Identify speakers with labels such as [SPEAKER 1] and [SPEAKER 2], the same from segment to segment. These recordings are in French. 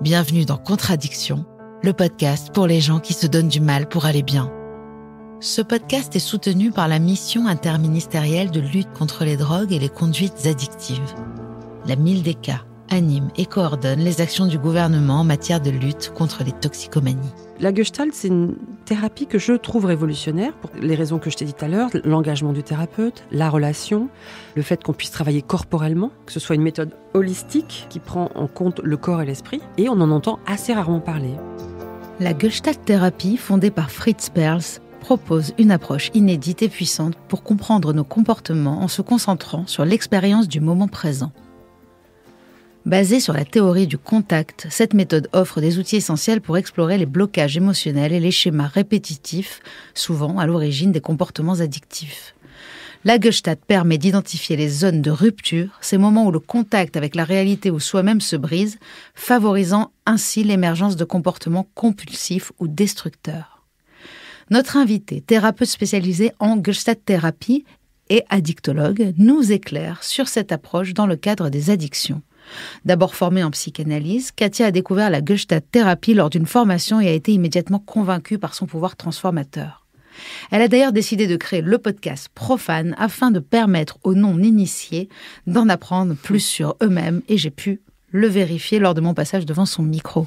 [SPEAKER 1] Bienvenue dans Contradiction, le podcast pour les gens qui se donnent du mal pour aller bien. Ce podcast est soutenu par la mission interministérielle de lutte contre les drogues et les conduites addictives. La MILDECA anime et coordonne les actions du gouvernement en matière de lutte contre les toxicomanies.
[SPEAKER 2] La Gestalt, c'est une thérapie que je trouve révolutionnaire pour les raisons que je t'ai dit tout à l'heure, l'engagement du thérapeute, la relation, le fait qu'on puisse travailler corporellement, que ce soit une méthode holistique qui prend en compte le corps et l'esprit, et on en entend assez rarement parler.
[SPEAKER 1] La Gestalt thérapie, fondée par Fritz Perls, propose une approche inédite et puissante pour comprendre nos comportements en se concentrant sur l'expérience du moment présent. Basée sur la théorie du contact, cette méthode offre des outils essentiels pour explorer les blocages émotionnels et les schémas répétitifs, souvent à l'origine des comportements addictifs. La Gestalt permet d'identifier les zones de rupture, ces moments où le contact avec la réalité ou soi-même se brise, favorisant ainsi l'émergence de comportements compulsifs ou destructeurs. Notre invité, thérapeute spécialisé en Gestalt thérapie et addictologue, nous éclaire sur cette approche dans le cadre des addictions. D'abord formée en psychanalyse, Katia a découvert la Gestalt thérapie lors d'une formation et a été immédiatement convaincue par son pouvoir transformateur. Elle a d'ailleurs décidé de créer le podcast Profane afin de permettre aux non-initiés d'en apprendre plus sur eux-mêmes et j'ai pu le vérifier lors de mon passage devant son micro.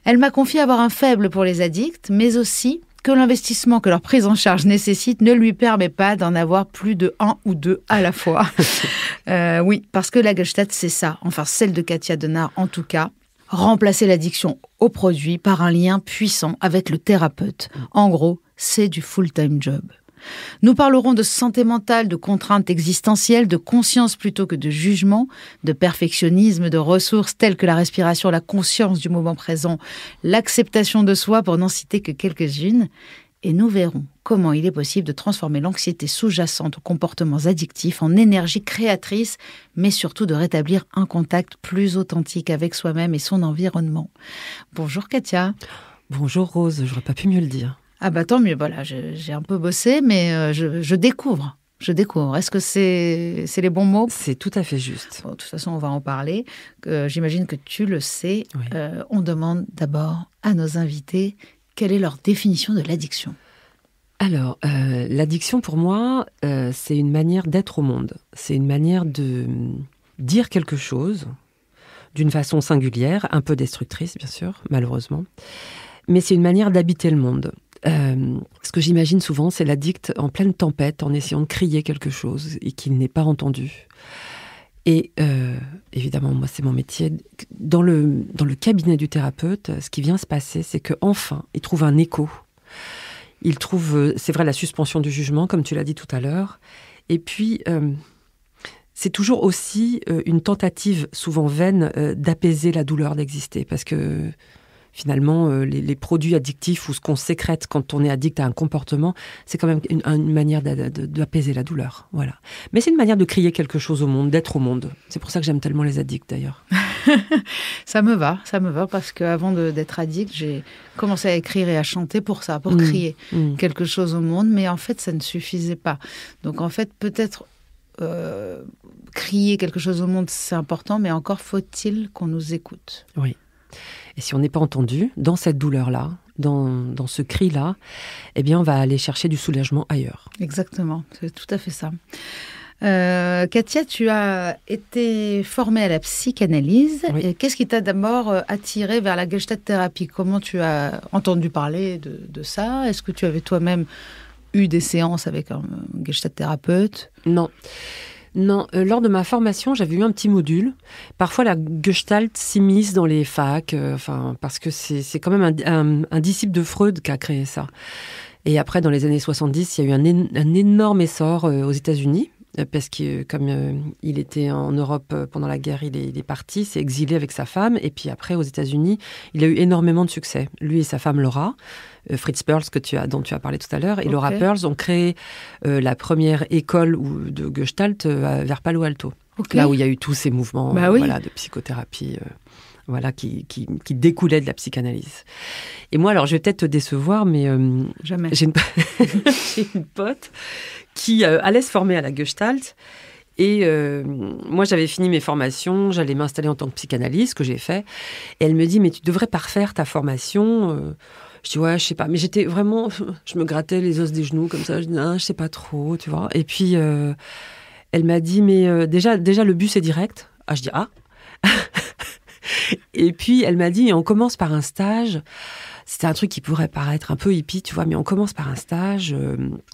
[SPEAKER 1] Elle m'a confié avoir un faible pour les addicts, mais aussi que l'investissement que leur prise en charge nécessite ne lui permet pas d'en avoir plus de un ou deux à la fois. Oui, parce que la Gestalt, c'est ça, enfin celle de Katia Denard en tout cas, remplacer l'addiction au produit par un lien puissant avec le thérapeute. En gros, c'est du full-time job. Nous parlerons de santé mentale, de contraintes existentielles, de conscience plutôt que de jugement, de perfectionnisme, de ressources telles que la respiration, la conscience du moment présent, l'acceptation de soi pour n'en citer que quelques-unes. Et nous verrons comment il est possible de transformer l'anxiété sous-jacente aux comportements addictifs en énergie créatrice, mais surtout de rétablir un contact plus authentique avec soi-même et son environnement. Bonjour Katia.
[SPEAKER 2] Bonjour Rose, j'aurais pas pu mieux le dire.
[SPEAKER 1] Ah bah tant mieux, voilà, j'ai un peu bossé, mais je découvre. Est-ce que c'est les bons mots ?
[SPEAKER 2] C'est tout à fait juste.
[SPEAKER 1] Bon, de toute façon, on va en parler. J'imagine que tu le sais.
[SPEAKER 2] Oui.
[SPEAKER 1] On demande d'abord à nos invités quelle est leur définition de l'addiction.
[SPEAKER 2] Alors, l'addiction pour moi, c'est une manière d'être au monde. C'est une manière de dire quelque chose d'une façon singulière, un peu destructrice bien sûr, malheureusement. Mais c'est une manière d'habiter le monde. Ce que j'imagine souvent, c'est l'addict en pleine tempête, en essayant de crier quelque chose et qu'il n'est pas entendu. Et évidemment, moi, c'est mon métier. Dans le cabinet du thérapeute, ce qui vient se passer, c'est qu'enfin, il trouve un écho. Il trouve, c'est vrai, la suspension du jugement, comme tu l'as dit tout à l'heure. Et puis, c'est toujours aussi une tentative, souvent vaine, d'apaiser la douleur d'exister. Parce que finalement, les produits addictifs ou ce qu'on sécrète quand on est addict à un comportement, c'est quand même une manière d'apaiser la douleur. Voilà. Mais c'est une manière de crier quelque chose au monde, d'être au monde. C'est pour ça que j'aime tellement les addicts, d'ailleurs.
[SPEAKER 1] Ça me va, parce qu'avant d'être addict, j'ai commencé à écrire et à chanter pour ça, pour crier quelque chose au monde. Mais en fait, ça ne suffisait pas. Donc en fait, peut-être crier quelque chose au monde, c'est important, mais encore faut-il qu'on nous écoute.
[SPEAKER 2] Oui. Et si on n'est pas entendu, dans cette douleur-là, dans ce cri-là, eh bien, on va aller chercher du soulagement ailleurs.
[SPEAKER 1] Exactement, c'est tout à fait ça. Katia, tu as été formée à la psychanalyse.
[SPEAKER 2] Oui.
[SPEAKER 1] Et qu'est-ce qui t'a d'abord attirée vers la Gestalt thérapie ? Comment tu as entendu parler de ça ? Est-ce que tu avais toi-même eu des séances avec un Gestalt thérapeute ?
[SPEAKER 2] Non, lors de ma formation, j'avais eu un petit module. Parfois, la Gestalt s'immisce dans les facs, parce que c'est quand même un disciple de Freud qui a créé ça. Et après, dans les années 70, il y a eu un énorme essor aux États-Unis, parce que comme il était en Europe pendant la guerre, il est parti, s'est exilé avec sa femme. Et puis après, aux États-Unis, il a eu énormément de succès. Lui et sa femme Laura, Fritz Perls, dont tu as parlé tout à l'heure, et okay. Laura Perls ont créé la première école de Gestalt vers Palo Alto. Okay. Là où il y a eu tous ces mouvements de psychothérapie qui découlaient de la psychanalyse. Et moi, alors, je vais peut-être te décevoir, mais
[SPEAKER 1] jamais.
[SPEAKER 2] J'ai une pote qui allait se former à la Gestalt Et moi, j'avais fini mes formations, j'allais m'installer en tant que psychanalyste, ce que j'ai fait. Et elle me dit, mais tu devrais parfaire ta formation. Je dis, ouais, je sais pas. Mais j'étais vraiment... Je me grattais les os des genoux comme ça. Je dis, je sais pas trop, tu vois. Et puis, elle m'a dit, mais déjà, le bus est direct. Ah, je dis, ah. Et puis, elle m'a dit, on commence par un stage. C'était un truc qui pourrait paraître un peu hippie, tu vois, mais on commence par un stage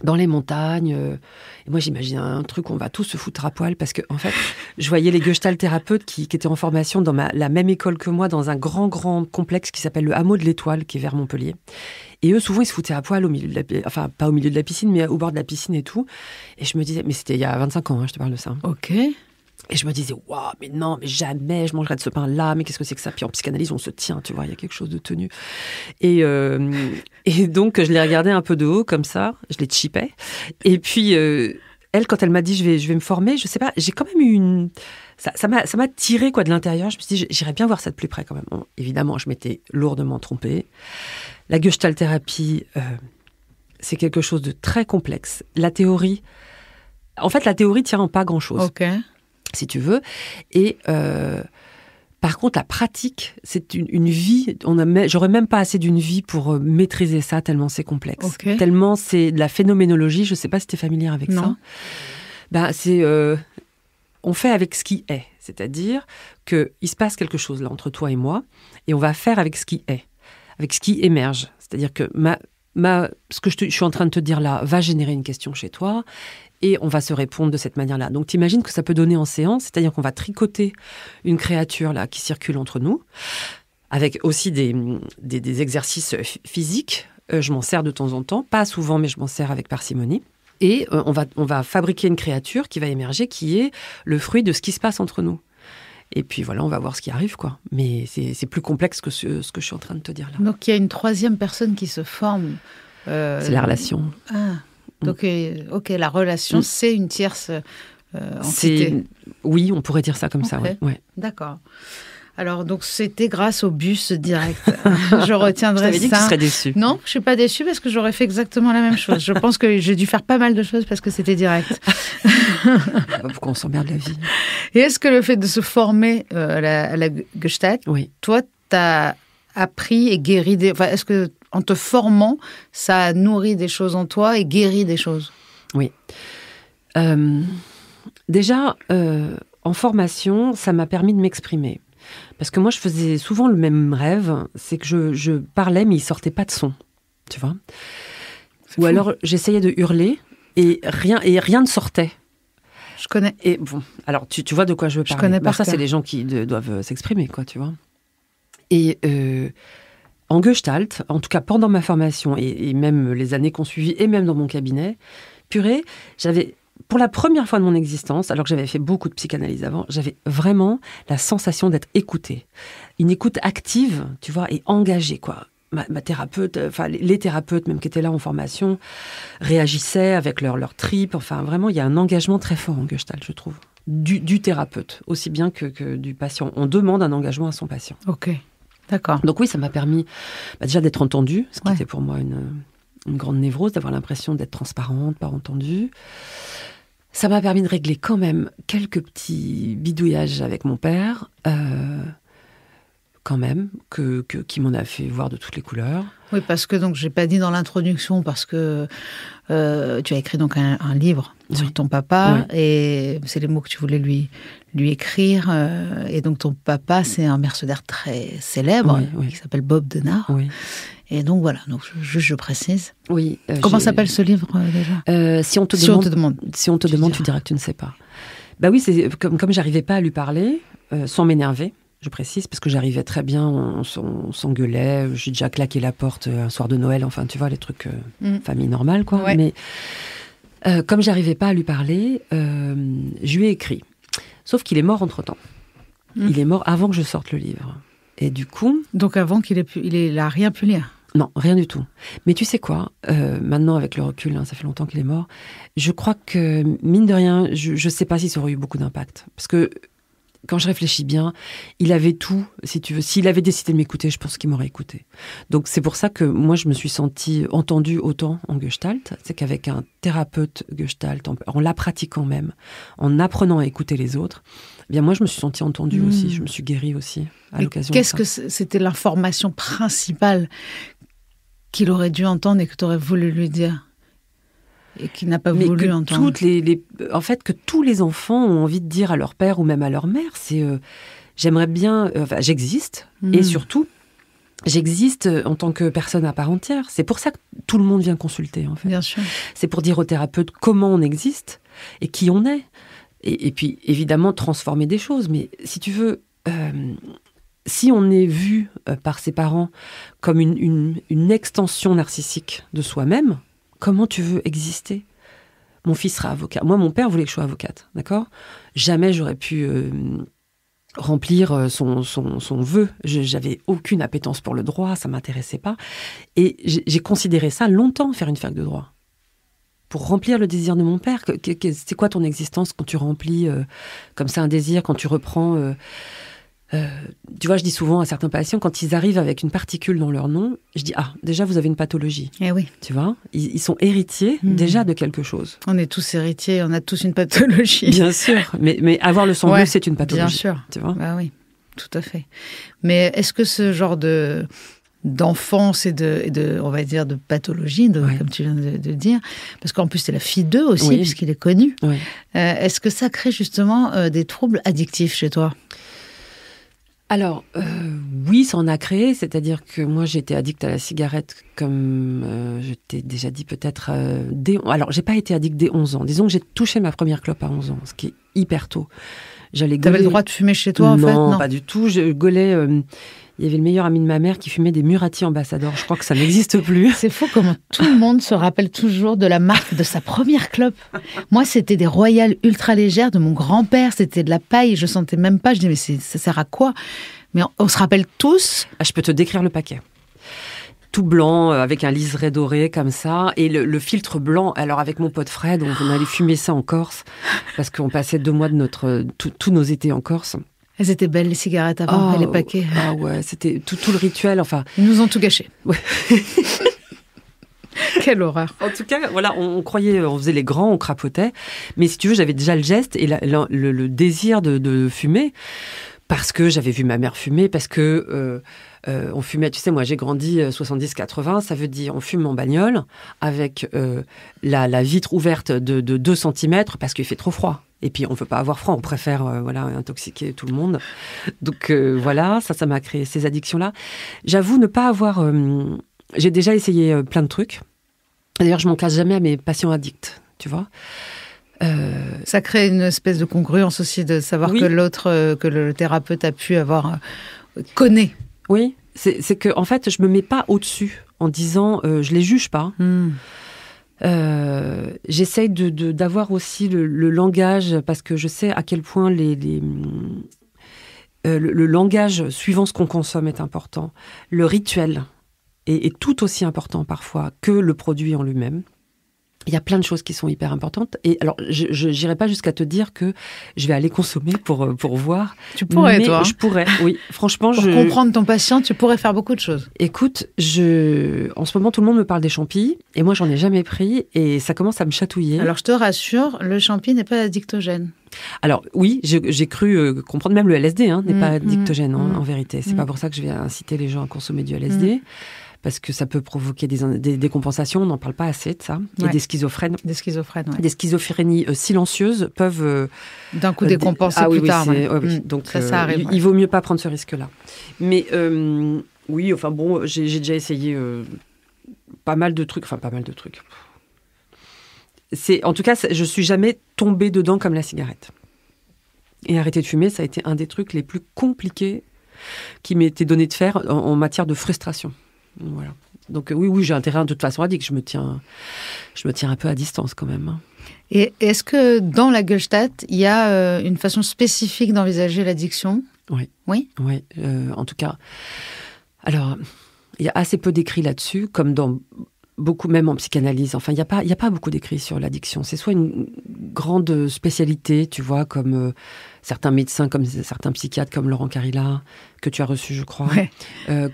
[SPEAKER 2] dans les montagnes. Et moi, j'imagine un truc où on va tous se foutre à poil parce que, en fait, je voyais les Gestalt thérapeutes qui étaient en formation dans la même école que moi, dans un grand complexe qui s'appelle le Hameau de l'Étoile, qui est vers Montpellier. Et eux, souvent, ils se foutaient à poil au milieu de enfin, pas au milieu de la piscine, mais au bord de la piscine et tout. Et je me disais, mais c'était il y a 25 ans, je te parle de ça.
[SPEAKER 1] Ok.
[SPEAKER 2] Et je me disais, waouh, mais non, mais jamais je mangerais de ce pain-là, mais qu'est-ce que c'est que ça? Puis en psychanalyse, on se tient, tu vois, il y a quelque chose de tenu. Et donc, je l'ai regardé un peu de haut, comme ça, je les chippais. Et puis, elle, quand elle m'a dit, je vais me former, je sais pas, j'ai quand même eu ça m'a tiré, quoi, de l'intérieur. Je me suis dit, j'irais bien voir ça de plus près, quand même. Bon, évidemment, je m'étais lourdement trompée. La Gestalt-thérapie, c'est quelque chose de très complexe. La théorie tient en pas grand-chose.
[SPEAKER 1] Ok.
[SPEAKER 2] Si tu veux. Et par contre, la pratique, c'est une vie. J'aurais même pas assez d'une vie pour maîtriser ça, tellement c'est complexe.
[SPEAKER 1] Okay.
[SPEAKER 2] Tellement c'est de la phénoménologie. Je ne sais pas si tu es familière avec ça. On fait avec ce qui est. C'est-à-dire qu'il se passe quelque chose là entre toi et moi, et on va faire avec ce qui est, avec ce qui émerge. C'est-à-dire que ce que je suis en train de te dire là va générer une question chez toi. Et on va se répondre de cette manière-là. Donc, t'imagines que ça peut donner en séance, c'est-à-dire qu'on va tricoter une créature là qui circule entre nous, avec aussi des exercices physiques. Je m'en sers de temps en temps, pas souvent, mais je m'en sers avec parcimonie. Et on va fabriquer une créature qui va émerger, qui est le fruit de ce qui se passe entre nous. Et puis voilà, on va voir ce qui arrive, quoi. Mais c'est plus complexe que ce que je suis en train de te dire là.
[SPEAKER 1] Donc, il y a une troisième personne qui se forme.
[SPEAKER 2] C'est la relation.
[SPEAKER 1] Ah. Donc, ok, la relation, c'est une tierce entité.
[SPEAKER 2] Oui, on pourrait dire ça comme ça, ouais.
[SPEAKER 1] D'accord. Alors, donc, c'était grâce au bus direct. Je retiendrai ça.
[SPEAKER 2] Je t'avais dit que tu serais déçue.
[SPEAKER 1] Non, je ne suis pas déçue parce que j'aurais fait exactement la même chose. Je pense que j'ai dû faire pas mal de choses parce que c'était direct.
[SPEAKER 2] Pourquoi on s'emmerde la vie?
[SPEAKER 1] Et est-ce que le fait de se former à la Gestalt, toi, tu as appris et guéri est-ce que en te formant, ça a nourri des choses en toi et guéri des choses?
[SPEAKER 2] Oui. Déjà, en formation, ça m'a permis de m'exprimer. Parce que moi, je faisais souvent le même rêve, c'est que je parlais, mais il ne sortait pas de son, tu vois. Ou alors, j'essayais de hurler et rien ne sortait.
[SPEAKER 1] Je connais.
[SPEAKER 2] Et bon, alors, tu vois de quoi je veux parler.
[SPEAKER 1] Je connais pas
[SPEAKER 2] ça, c'est les gens qui doivent s'exprimer, quoi, tu vois. Et en Gestalt, en tout cas pendant ma formation et même les années qu'on suivit et même dans mon cabinet, purée, j'avais, pour la première fois de mon existence, alors que j'avais fait beaucoup de psychanalyse avant, j'avais vraiment la sensation d'être écoutée. Une écoute active, tu vois, et engagée, quoi. Ma thérapeute, enfin les thérapeutes même qui étaient là en formation, réagissaient avec leur tripes. Enfin, vraiment, il y a un engagement très fort en Gestalt, je trouve. Du thérapeute, aussi bien que du patient. On demande un engagement à son patient.
[SPEAKER 1] Ok. D'accord.
[SPEAKER 2] Donc oui, ça m'a permis déjà d'être entendue, ce qui était pour moi une grande névrose, d'avoir l'impression d'être transparente, pas entendue. Ça m'a permis de régler quand même quelques petits bidouillages avec mon père, quand même, qui m'en a fait voir de toutes les couleurs.
[SPEAKER 1] Oui, parce que donc j'ai pas dit dans l'introduction, parce que tu as écrit donc un livre sur ton papa, et c'est les mots que tu voulais lui écrire. Et donc ton papa, c'est un mercenaire très célèbre qui s'appelle Bob Denard. Oui. Et donc voilà, donc je précise.
[SPEAKER 2] Oui.
[SPEAKER 1] Comment s'appelle ce livre déjà?
[SPEAKER 2] Si on te demande, tu diras que tu ne sais pas. Bah oui, c'est comme j'arrivais pas à lui parler sans m'énerver. Je précise, parce que j'arrivais très bien, on s'engueulait, j'ai déjà claqué la porte un soir de Noël, enfin, tu vois, les trucs famille normale, quoi. Ouais. Mais comme j'arrivais pas à lui parler, je lui ai écrit. Sauf qu'il est mort entre-temps. Il est mort avant que je sorte le livre. Et du coup...
[SPEAKER 1] Donc avant il a rien pu lire?
[SPEAKER 2] Non, rien du tout. Mais tu sais quoi, maintenant, avec le recul, ça fait longtemps qu'il est mort, je crois que, mine de rien, je sais pas si ça aurait eu beaucoup d'impact. Parce que quand je réfléchis bien, il avait tout, si tu veux. S'il avait décidé de m'écouter, je pense qu'il m'aurait écouté. Donc c'est pour ça que moi, je me suis sentie entendue autant en Gestalt. C'est qu'avec un thérapeute Gestalt, en la pratiquant même, en apprenant à écouter les autres, eh bien moi, je me suis sentie entendue aussi. Je me suis guérie aussi à l'occasion de ça.
[SPEAKER 1] Qu'est-ce que c'était l'information principale qu'il aurait dû entendre et que tu aurais voulu lui dire et qu'il n'a pas voulu entendre?
[SPEAKER 2] En fait, que tous les enfants ont envie de dire à leur père ou même à leur mère, c'est j'aimerais bien, j'existe, et surtout, j'existe en tant que personne à part entière. C'est pour ça que tout le monde vient consulter, en fait.
[SPEAKER 1] Bien sûr.
[SPEAKER 2] C'est pour dire au thérapeute comment on existe et qui on est. Et puis, évidemment, transformer des choses. Mais si tu veux, si on est vu par ses parents comme une extension narcissique de soi-même, comment tu veux exister ? Mon fils sera avocat. Moi, mon père voulait que je sois avocate, d'accord ? Jamais j'aurais pu remplir son vœu. J'avais aucune appétence pour le droit, ça m'intéressait pas. Et j'ai considéré ça longtemps, faire une fac de droit. Pour remplir le désir de mon père. C'est quoi ton existence quand tu remplis comme ça un désir, quand tu reprends... tu vois, je dis souvent à certains patients, quand ils arrivent avec une particule dans leur nom, je dis, déjà, vous avez une pathologie.
[SPEAKER 1] Eh oui.
[SPEAKER 2] Tu vois, ils sont héritiers déjà de quelque chose.
[SPEAKER 1] On est tous héritiers, on a tous une pathologie.
[SPEAKER 2] Bien sûr, mais avoir le sang bleu, c'est une pathologie.
[SPEAKER 1] Bien sûr.
[SPEAKER 2] Tu vois ?
[SPEAKER 1] Bah oui, tout à fait. Mais est-ce que ce genre d'enfance et de, on va dire, de pathologie, comme tu viens de dire, parce qu'en plus, c'est la fille d'eux aussi, puisqu'il est connu. Oui. Est-ce que ça crée justement des troubles addictifs chez toi ?
[SPEAKER 2] Alors, oui, ça en a créé. C'est-à-dire que moi, j'étais addict à la cigarette, comme je t'ai déjà dit peut-être Alors, j'ai pas été addict dès 11 ans. Disons que j'ai touché ma première clope à 11 ans, ce qui est hyper tôt.
[SPEAKER 1] T'avais le droit de fumer chez toi, en fait ?
[SPEAKER 2] Non, pas du tout. Je gaulais... il y avait le meilleur ami de ma mère qui fumait des Murati Ambassador. Je crois que ça n'existe plus.
[SPEAKER 1] C'est fou comment tout le monde se rappelle toujours de la marque de sa première clope. Moi, c'était des Royales ultra légères de mon grand-père. C'était de la paille. Je sentais même pas. Je disais, mais ça sert à quoi ? Mais on se rappelle tous.
[SPEAKER 2] Je peux te décrire le paquet. Tout blanc, avec un liseré doré comme ça, et le filtre blanc. Alors avec mon pote Fred, on allait fumer ça en Corse, parce qu'on passait 2 mois de tous nos étés en Corse.
[SPEAKER 1] Elles étaient belles, les cigarettes avant, et les paquets.
[SPEAKER 2] Ah ouais, c'était tout le rituel, enfin...
[SPEAKER 1] Ils nous ont tout gâché.
[SPEAKER 2] Ouais.
[SPEAKER 1] Quelle horreur.
[SPEAKER 2] En tout cas, voilà, on croyait, on faisait les grands, on crapotait. Mais si tu veux, j'avais déjà le geste et le désir de fumer, parce que j'avais vu ma mère fumer, parce que... on fumait, tu sais, moi j'ai grandi 70-80, ça veut dire on fume en bagnole avec la vitre ouverte de 2 cm parce qu'il fait trop froid. Et puis on ne veut pas avoir froid, on préfère intoxiquer tout le monde. Donc voilà, ça m'a créé ces addictions-là. J'avoue ne pas avoir... j'ai déjà essayé plein de trucs. D'ailleurs, je m'en cache jamais à mes patients addicts, tu vois.
[SPEAKER 1] Ça crée une espèce de congruence aussi de savoir que l'autre, que le thérapeute a pu avoir... connaît.
[SPEAKER 2] Oui, c'est que en fait, je me mets pas au-dessus en disant je les juge pas. J'essaye d'avoir aussi le langage parce que je sais à quel point le langage suivant ce qu'on consomme est important. Le rituel est tout aussi important parfois que le produit en lui-même. Il y a plein de choses qui sont hyper importantes. Et alors, je n'irai pas jusqu'à te dire que je vais aller consommer pour voir.
[SPEAKER 1] Tu pourrais, toi.
[SPEAKER 2] Je pourrais, oui. Franchement,
[SPEAKER 1] pour comprendre ton patient, tu pourrais faire beaucoup de choses.
[SPEAKER 2] Écoute, en ce moment, tout le monde me parle des champis. Et moi, j'en ai jamais pris. Et ça commence à me chatouiller.
[SPEAKER 1] Alors, je te rassure, le champi n'est pas addictogène.
[SPEAKER 2] Alors, oui, j'ai cru comprendre. Même le LSD n'est pas addictogène, en vérité. C'est pas pour ça que je vais inciter les gens à consommer du LSD. Parce que ça peut provoquer des décompensations, on n'en parle pas assez de ça. Il y a des schizophrènes.
[SPEAKER 1] Des schizophrènes,
[SPEAKER 2] Des schizophrénies silencieuses peuvent...
[SPEAKER 1] d'un coup décompenser plus tard.
[SPEAKER 2] Oui. Donc, ça arrive. Il vaut mieux pas prendre ce risque-là. Mais oui, enfin bon, j'ai déjà essayé pas mal de trucs. En tout cas, je suis jamais tombée dedans comme la cigarette. Et arrêter de fumer, ça a été un des trucs les plus compliqués qui m'était donné de faire en matière de frustration. Voilà. Donc oui, j'ai intérêt de toute façon à dire que je me tiens un peu à distance quand même.
[SPEAKER 1] Et est-ce que dans la Gestalt, il y a une façon spécifique d'envisager l'addiction ?
[SPEAKER 2] Oui.
[SPEAKER 1] Oui.
[SPEAKER 2] Oui. En tout cas, alors il y a assez peu d'écrits là-dessus, comme dans beaucoup, même en psychanalyse. Enfin, il y a pas beaucoup d'écrits sur l'addiction. C'est soit une grande spécialité, tu vois, comme certains médecins, comme certains psychiatres, comme Laurent Carilla, que tu as reçu, je crois,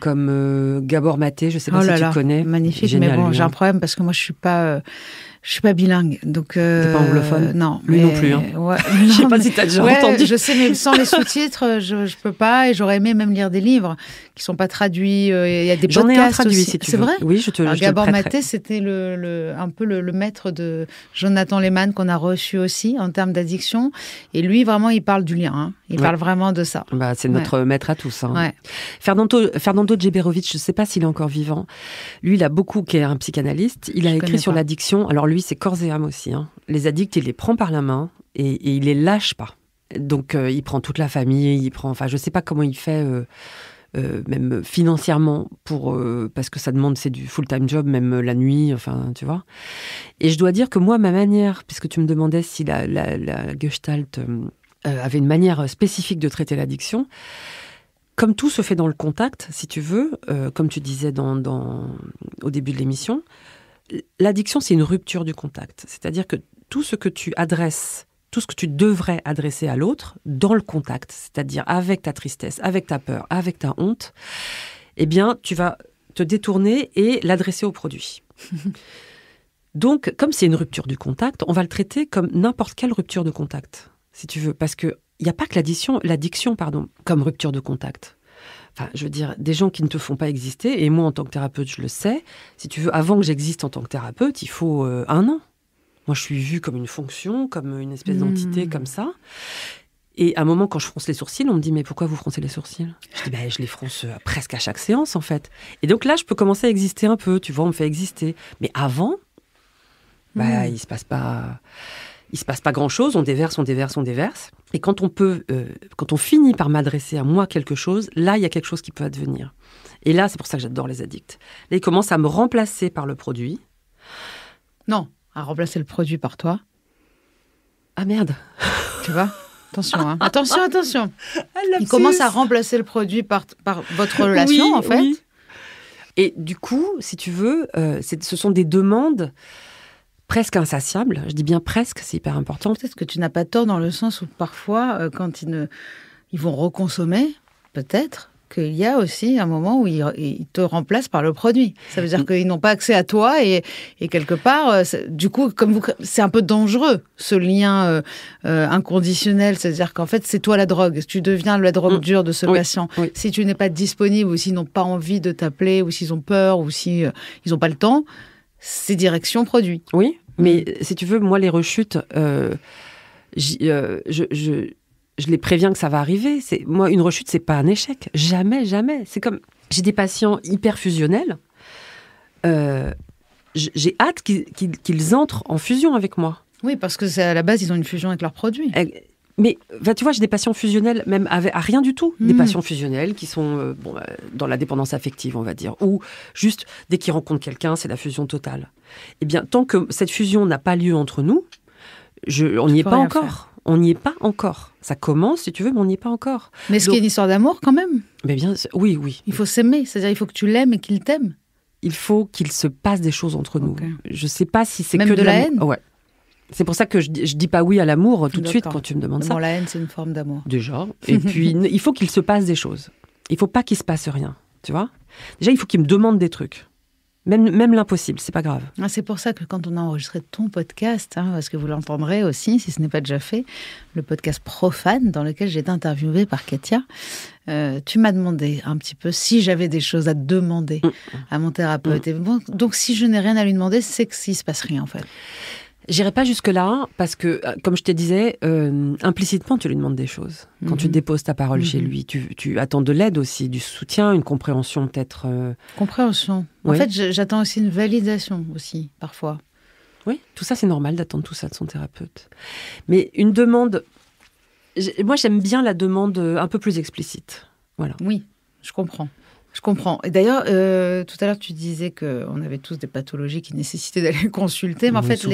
[SPEAKER 2] comme Gabor Maté, je ne sais pas si tu connais.
[SPEAKER 1] Magnifique,
[SPEAKER 2] Génial,
[SPEAKER 1] mais bon, j'ai un problème parce que moi, je suis pas bilingue, donc.
[SPEAKER 2] T'es pas anglophone.
[SPEAKER 1] Non.
[SPEAKER 2] Lui non plus. Hein.
[SPEAKER 1] Ouais,
[SPEAKER 2] je sais pas si t'as déjà entendu.
[SPEAKER 1] Je sais, mais sans les sous-titres, je peux pas. Et j'aurais aimé même lire des livres qui sont pas traduits. Il y a des podcasts.
[SPEAKER 2] J'en ai un traduit
[SPEAKER 1] aussi.
[SPEAKER 2] si tu
[SPEAKER 1] veux.
[SPEAKER 2] C'est vrai. Oui,
[SPEAKER 1] Alors, Gabor Maté, c'était un peu le maître de Jonathan Lehmann qu'on a reçu aussi en termes d'addiction. Et lui, vraiment, il parle du lien. Hein. Il parle vraiment de ça.
[SPEAKER 2] Bah, c'est notre maître à tous. Hein.
[SPEAKER 1] Ouais.
[SPEAKER 2] Fernando Djeberovic, je ne sais pas s'il est encore vivant. Lui, il a beaucoup, qui est un psychanalyste. Il a écrit sur l'addiction. Alors lui, c'est corps et âme aussi. Hein. Les addicts, il les prend par la main et il les lâche pas. Donc, il prend toute la famille. Je ne sais pas comment il fait, même financièrement, parce que ça demande, c'est du full-time job, même la nuit. Enfin, tu vois. Et je dois dire que moi, ma manière, puisque tu me demandais si la Gestalt avait une manière spécifique de traiter l'addiction. Comme tout se fait dans le contact, si tu veux, comme tu disais au début de l'émission, l'addiction, c'est une rupture du contact. C'est-à-dire que tout ce que tu adresses, tout ce que tu devrais adresser à l'autre dans le contact, c'est-à-dire avec ta tristesse, avec ta peur, avec ta honte, eh bien, tu vas te détourner et l'adresser au produit. Donc, comme c'est une rupture du contact, on va le traiter comme n'importe quelle rupture de contact, si tu veux, parce que il n'y a pas que l'addiction, comme rupture de contact. Enfin, je veux dire, des gens qui ne te font pas exister, et moi, en tant que thérapeute, je le sais, si tu veux, avant que j'existe en tant que thérapeute, il faut 1 an. Moi, je suis vue comme une fonction, comme une espèce d'entité, comme ça. Et à un moment, quand je fronce les sourcils, on me dit « Mais pourquoi vous froncez les sourcils ?» Je dis « Je les fronce presque à chaque séance, en fait. » Et donc là, je peux commencer à exister un peu, tu vois, on me fait exister. Mais avant, il se passe pas grand-chose, on déverse. Et quand on finit par m'adresser à moi quelque chose, là, il y a quelque chose qui peut advenir. Et là, c'est pour ça que j'adore les addicts. Là, ils commencent à me remplacer par le produit.
[SPEAKER 1] Non, à remplacer le produit par toi.
[SPEAKER 2] Ah merde.
[SPEAKER 1] Tu vois ? Attention, hein. Attention. Ils commencent à remplacer le produit par votre relation, en fait. Oui.
[SPEAKER 2] Et du coup, si tu veux, ce sont des demandes presque insatiable. Je dis bien presque, c'est hyper important.
[SPEAKER 1] Peut-être que tu n'as pas tort dans le sens où parfois, quand ils vont reconsommer, peut-être qu'il y a aussi un moment où ils te remplacent par le produit. Ça veut dire qu'ils n'ont pas accès à toi et quelque part, du coup, c'est un peu dangereux, ce lien inconditionnel. C'est-à-dire qu'en fait, c'est toi la drogue. Tu deviens la drogue dure de ce patient. Oui. Si tu n'es pas disponible ou s'ils n'ont pas envie de t'appeler ou s'ils ont peur ou s'ils n'ont pas le temps, c'est direction produit.
[SPEAKER 2] Oui, mais si tu veux, moi, les rechutes, je les préviens que ça va arriver. Moi, une rechute, c'est pas un échec. Jamais. C'est comme... J'ai des patients hyper fusionnels. J'ai hâte qu'ils entrent en fusion avec moi.
[SPEAKER 1] Oui, parce que à la base, ils ont une fusion avec leurs produits.
[SPEAKER 2] Mais tu vois, j'ai des patients fusionnels, même à rien du tout. Des patients fusionnels qui sont dans la dépendance affective, on va dire. Ou juste, dès qu'ils rencontrent quelqu'un, c'est la fusion totale. Eh bien, tant que cette fusion n'a pas lieu entre nous, on n'y est pas encore. On n'y est pas encore. Ça commence, si tu veux, mais on n'y est pas encore.
[SPEAKER 1] Mais est-ce qu'il y a une histoire d'amour, quand même ?
[SPEAKER 2] Mais bien, oui.
[SPEAKER 1] Il faut s'aimer, c'est-à-dire il faut que tu l'aimes et qu'il t'aime.
[SPEAKER 2] Il faut qu'il se passe des choses entre nous. Je ne sais pas si c'est
[SPEAKER 1] même
[SPEAKER 2] que
[SPEAKER 1] de la haine.
[SPEAKER 2] Ouais. C'est pour ça que je dis pas oui à l'amour tout de suite quand tu me demandes ça.
[SPEAKER 1] La haine, c'est une forme d'amour.
[SPEAKER 2] Déjà. Et puis, il faut qu'il se passe des choses. Il faut pas qu'il se passe rien, tu vois. Déjà, il faut qu'il me demande des trucs. Même l'impossible, c'est pas grave.
[SPEAKER 1] C'est pour ça que quand on a enregistré ton podcast, parce que vous l'entendrez aussi, si ce n'est pas déjà fait, le podcast Profane, dans lequel j'ai été interviewée par Katia, tu m'as demandé un petit peu si j'avais des choses à demander à mon thérapeute. Et bon, donc, si je n'ai rien à lui demander, c'est que s'il se passe rien, en fait.
[SPEAKER 2] J'irai pas jusque-là, parce que, comme je te disais, implicitement, tu lui demandes des choses. Quand tu déposes ta parole chez lui, tu attends de l'aide aussi, du soutien, une compréhension peut-être...
[SPEAKER 1] Compréhension. En fait, j'attends aussi une validation, aussi, parfois.
[SPEAKER 2] Oui, tout ça, c'est normal d'attendre tout ça de son thérapeute. Mais une demande... Moi, j'aime bien la demande un peu plus explicite. Voilà.
[SPEAKER 1] Oui, je comprends. Je comprends. Et d'ailleurs, tout à l'heure, tu disais qu'on avait tous des pathologies qui nécessitaient d'aller consulter. Mais en fait,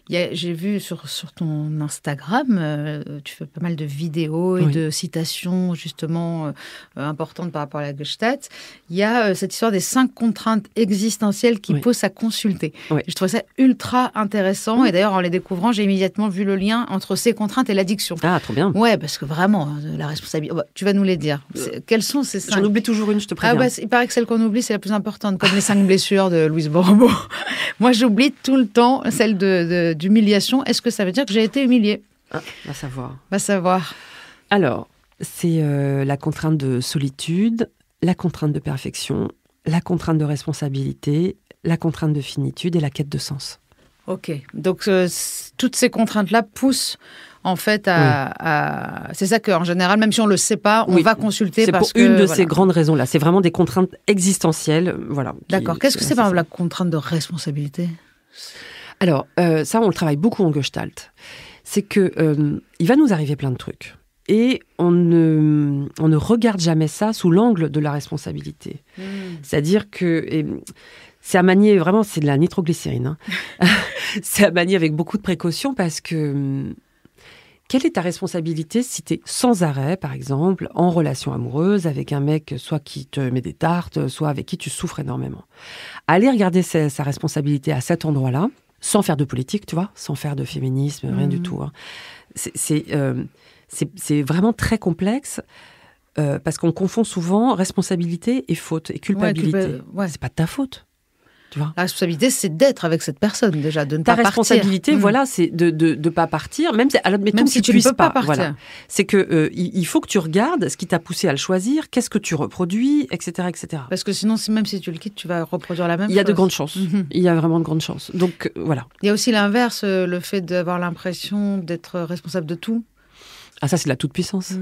[SPEAKER 1] j'ai vu sur ton Instagram, tu fais pas mal de vidéos et de citations, justement, importantes par rapport à la Gestalt. Il y a cette histoire des 5 contraintes existentielles qui poussent à consulter. Oui. Je trouvais ça ultra intéressant. Et d'ailleurs, en les découvrant, j'ai immédiatement vu le lien entre ces contraintes et l'addiction.
[SPEAKER 2] Ah, trop bien.
[SPEAKER 1] Ouais, parce que vraiment, la responsabilité... tu vas nous les dire. Quelles sont ces 5 ?
[SPEAKER 2] J'en oublie toujours une, je te préviens.
[SPEAKER 1] Il paraît que celle qu'on oublie, c'est la plus importante, comme les 5 blessures de Louise Bourbeau. Moi, j'oublie tout le temps celle d'humiliation. Est-ce que ça veut dire que j'ai été humiliée ?
[SPEAKER 2] Va savoir.
[SPEAKER 1] Va savoir.
[SPEAKER 2] Alors, c'est la contrainte de solitude, la contrainte de perfection, la contrainte de responsabilité, la contrainte de finitude et la quête de sens.
[SPEAKER 1] Ok. Donc, toutes ces contraintes-là poussent... En fait, c'est ça qu'en général, même si on ne le sait pas, on va consulter.
[SPEAKER 2] C'est
[SPEAKER 1] parce
[SPEAKER 2] pour une de ces grandes raisons-là. C'est vraiment des contraintes existentielles. Voilà,
[SPEAKER 1] d'accord. Qu'est-ce que c'est par exemple la contrainte de responsabilité ?
[SPEAKER 2] Alors, ça, on le travaille beaucoup en Gestalt. C'est que il va nous arriver plein de trucs. Et on ne regarde jamais ça sous l'angle de la responsabilité. C'est-à-dire que... c'est à manier, vraiment, c'est de la nitroglycérine. C'est à manier avec beaucoup de précautions parce que... Quelle est ta responsabilité si tu es sans arrêt, par exemple, en relation amoureuse avec un mec, soit qui te met des tartes, soit avec qui tu souffres énormément ? Aller regarder sa responsabilité à cet endroit-là, sans faire de politique, tu vois, sans faire de féminisme, rien du tout. Hein. C'est vraiment très complexe parce qu'on confond souvent responsabilité et faute et culpabilité. C'est pas de ta faute. Tu vois.
[SPEAKER 1] La responsabilité, c'est d'être avec cette personne déjà, de ne pas partir.
[SPEAKER 2] Ta responsabilité, voilà, c'est de ne pas partir, même si tu ne peux pas partir. Voilà. C'est que il faut que tu regardes ce qui t'a poussé à le choisir, qu'est-ce que tu reproduis, etc., etc.
[SPEAKER 1] Parce que sinon, même si tu le quittes, tu vas reproduire la même chose.
[SPEAKER 2] Il y a de grandes chances. Il y a vraiment de grandes chances. Donc voilà.
[SPEAKER 1] Il y a aussi l'inverse, le fait d'avoir l'impression d'être responsable de tout.
[SPEAKER 2] Ah, ça, c'est de la toute-puissance.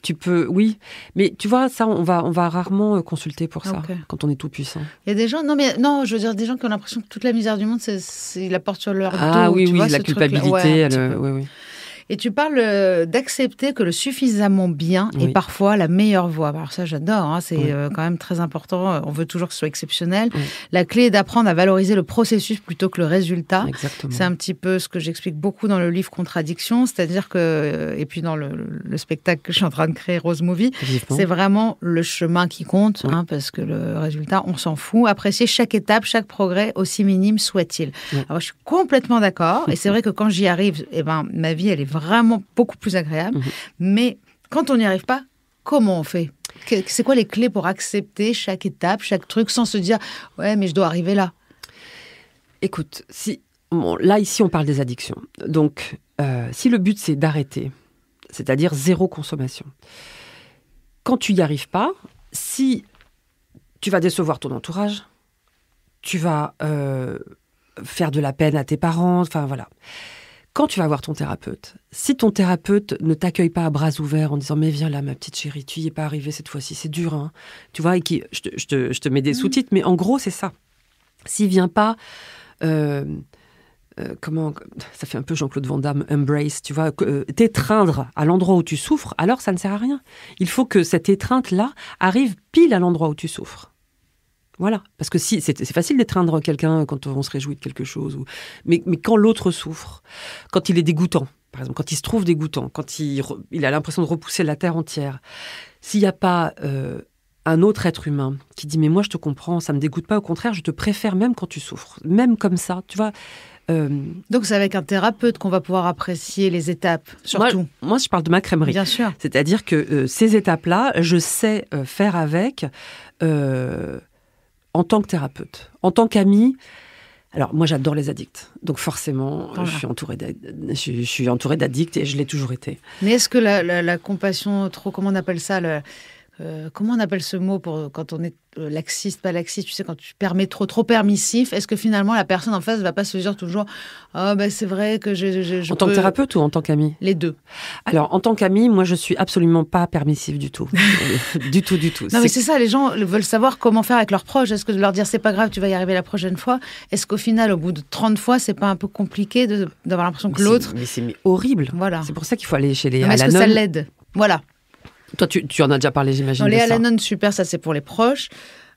[SPEAKER 2] Tu peux, oui. Mais tu vois, ça, on va rarement consulter pour ça, quand on est tout-puissant.
[SPEAKER 1] Il y a des gens, je veux dire, des gens qui ont l'impression que toute la misère du monde, ils la portent sur leur dos.
[SPEAKER 2] Ah oui,
[SPEAKER 1] tu vois,
[SPEAKER 2] la culpabilité, oui.
[SPEAKER 1] Et tu parles d'accepter que le suffisamment bien est parfois la meilleure voie. Alors ça, j'adore. Hein, c'est quand même très important. On veut toujours que ce soit exceptionnel. La clé est d'apprendre à valoriser le processus plutôt que le résultat.
[SPEAKER 2] Exactement.
[SPEAKER 1] C'est un petit peu ce que j'explique beaucoup dans le livre Contradiction. C'est-à-dire que, et puis dans le spectacle que je suis en train de créer, Rose Movie, c'est vraiment le chemin qui compte, parce que le résultat, on s'en fout. Apprécier chaque étape, chaque progrès, aussi minime soit-il. Alors, je suis complètement d'accord. Et c'est vrai que quand j'y arrive, ma vie, elle est vraiment beaucoup plus agréable. Mais quand on n'y arrive pas, comment on fait ? C'est quoi les clés pour accepter chaque étape, chaque truc, sans se dire « ouais, mais je dois arriver là ».
[SPEAKER 2] Écoute, là, ici, on parle des addictions. Donc, si le but, c'est d'arrêter, c'est-à-dire 0 consommation, quand tu n'y arrives pas, si tu vas décevoir ton entourage, tu vas faire de la peine à tes parents, enfin voilà. Quand tu vas voir ton thérapeute, si ton thérapeute ne t'accueille pas à bras ouverts en disant « mais viens là, ma petite chérie, tu n'y es pas arrivée cette fois-ci, c'est dur, hein », tu vois, et je te mets des sous-titres, mais en gros, c'est ça. S'il vient pas, comment, ça fait un peu Jean-Claude Van Damme, embrace, tu vois, t'étreindre à l'endroit où tu souffres, alors ça ne sert à rien. Il faut que cette étreinte-là arrive pile à l'endroit où tu souffres. Voilà, parce que si c'est facile d'étreindre quelqu'un quand on se réjouit de quelque chose, mais quand l'autre souffre, quand il est dégoûtant, par exemple, quand il se trouve dégoûtant, quand il a l'impression de repousser la terre entière, s'il n'y a pas un autre être humain qui dit « mais moi je te comprends, ça ne me dégoûte pas, au contraire, je te préfère même quand tu souffres, même comme ça, tu vois ».
[SPEAKER 1] Donc c'est avec un thérapeute qu'on va pouvoir apprécier les étapes, surtout.
[SPEAKER 2] Moi, je parle de ma crèmerie.
[SPEAKER 1] Bien sûr.
[SPEAKER 2] C'est-à-dire que ces étapes-là, je sais faire avec... en tant que thérapeute, en tant qu'amie. Alors, moi, j'adore les addicts. Donc, forcément, je suis entourée d'addicts et je l'ai toujours été.
[SPEAKER 1] Mais est-ce que la compassion, comment on appelle ça comment on appelle ce mot quand on est laxiste, pas laxiste, tu sais, quand tu permets trop permissif, est-ce que finalement la personne en face ne va pas se dire toujours « Ah, c'est vrai que je
[SPEAKER 2] En tant que thérapeute ou en tant qu'amie ?
[SPEAKER 1] Les deux.
[SPEAKER 2] Alors, en tant qu'amie, moi, je suis absolument pas permissive du tout. du tout.
[SPEAKER 1] Non, mais c'est ça, les gens veulent savoir comment faire avec leurs proches. Est-ce que de leur dire « c'est pas grave, tu vas y arriver la prochaine fois », est-ce qu'au final, au bout de 30 fois, c'est pas un peu compliqué d'avoir l'impression que l'autre...
[SPEAKER 2] Mais c'est horrible.
[SPEAKER 1] Voilà.
[SPEAKER 2] C'est pour ça qu'il faut aller chez les...
[SPEAKER 1] Est-ce que ça l'aide ? Voilà.
[SPEAKER 2] Toi, tu en as déjà parlé, j'imagine.
[SPEAKER 1] Les Al-Anon, super, ça c'est pour les proches.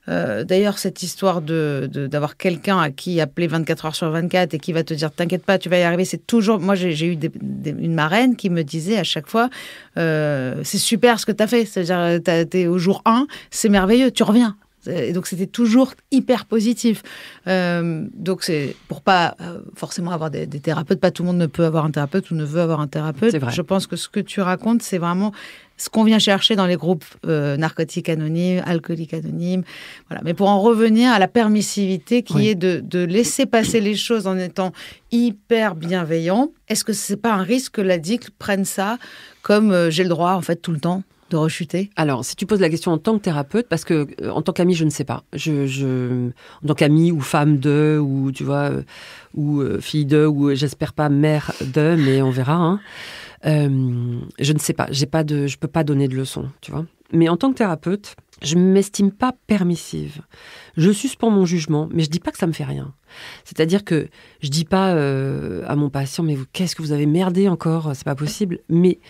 [SPEAKER 1] D'ailleurs, cette histoire d'avoir quelqu'un à qui appeler 24 heures sur 24 et qui va te dire « T'inquiète pas, tu vas y arriver », c'est toujours... Moi, j'ai eu une marraine qui me disait à chaque fois « C'est super ce que tu as fait. C'est-à-dire, t'es au jour 1, c'est merveilleux, tu reviens. » Et donc, c'était toujours hyper positif. Donc, c'est pour pas forcément avoir des thérapeutes. Pas tout le monde ne peut avoir un thérapeute ou ne veut avoir un thérapeute.
[SPEAKER 2] C'est vrai.
[SPEAKER 1] Je pense que ce que tu racontes, c'est vraiment ce qu'on vient chercher dans les groupes narcotiques anonymes, alcooliques anonymes. Voilà. Mais pour en revenir à la permissivité qui est de laisser passer les choses en étant hyper bienveillant, est-ce que c'est pas un risque que l'addict prenne ça comme j'ai le droit, en fait, tout le temps de rechuter?
[SPEAKER 2] Alors, si tu poses la question en tant que thérapeute, parce que en tant qu'ami, je ne sais pas. En tant qu'ami ou femme de, ou tu vois, ou fille de, ou j'espère pas mère de, mais on verra. Hein. Je ne sais pas. Je peux pas donner de leçons, tu vois. Mais en tant que thérapeute, je m'estime pas permissive. Je suspends mon jugement, mais je dis pas que ça me fait rien. C'est-à-dire que je dis pas à mon patient, mais qu'est-ce que vous avez merdé encore? C'est pas possible. Mais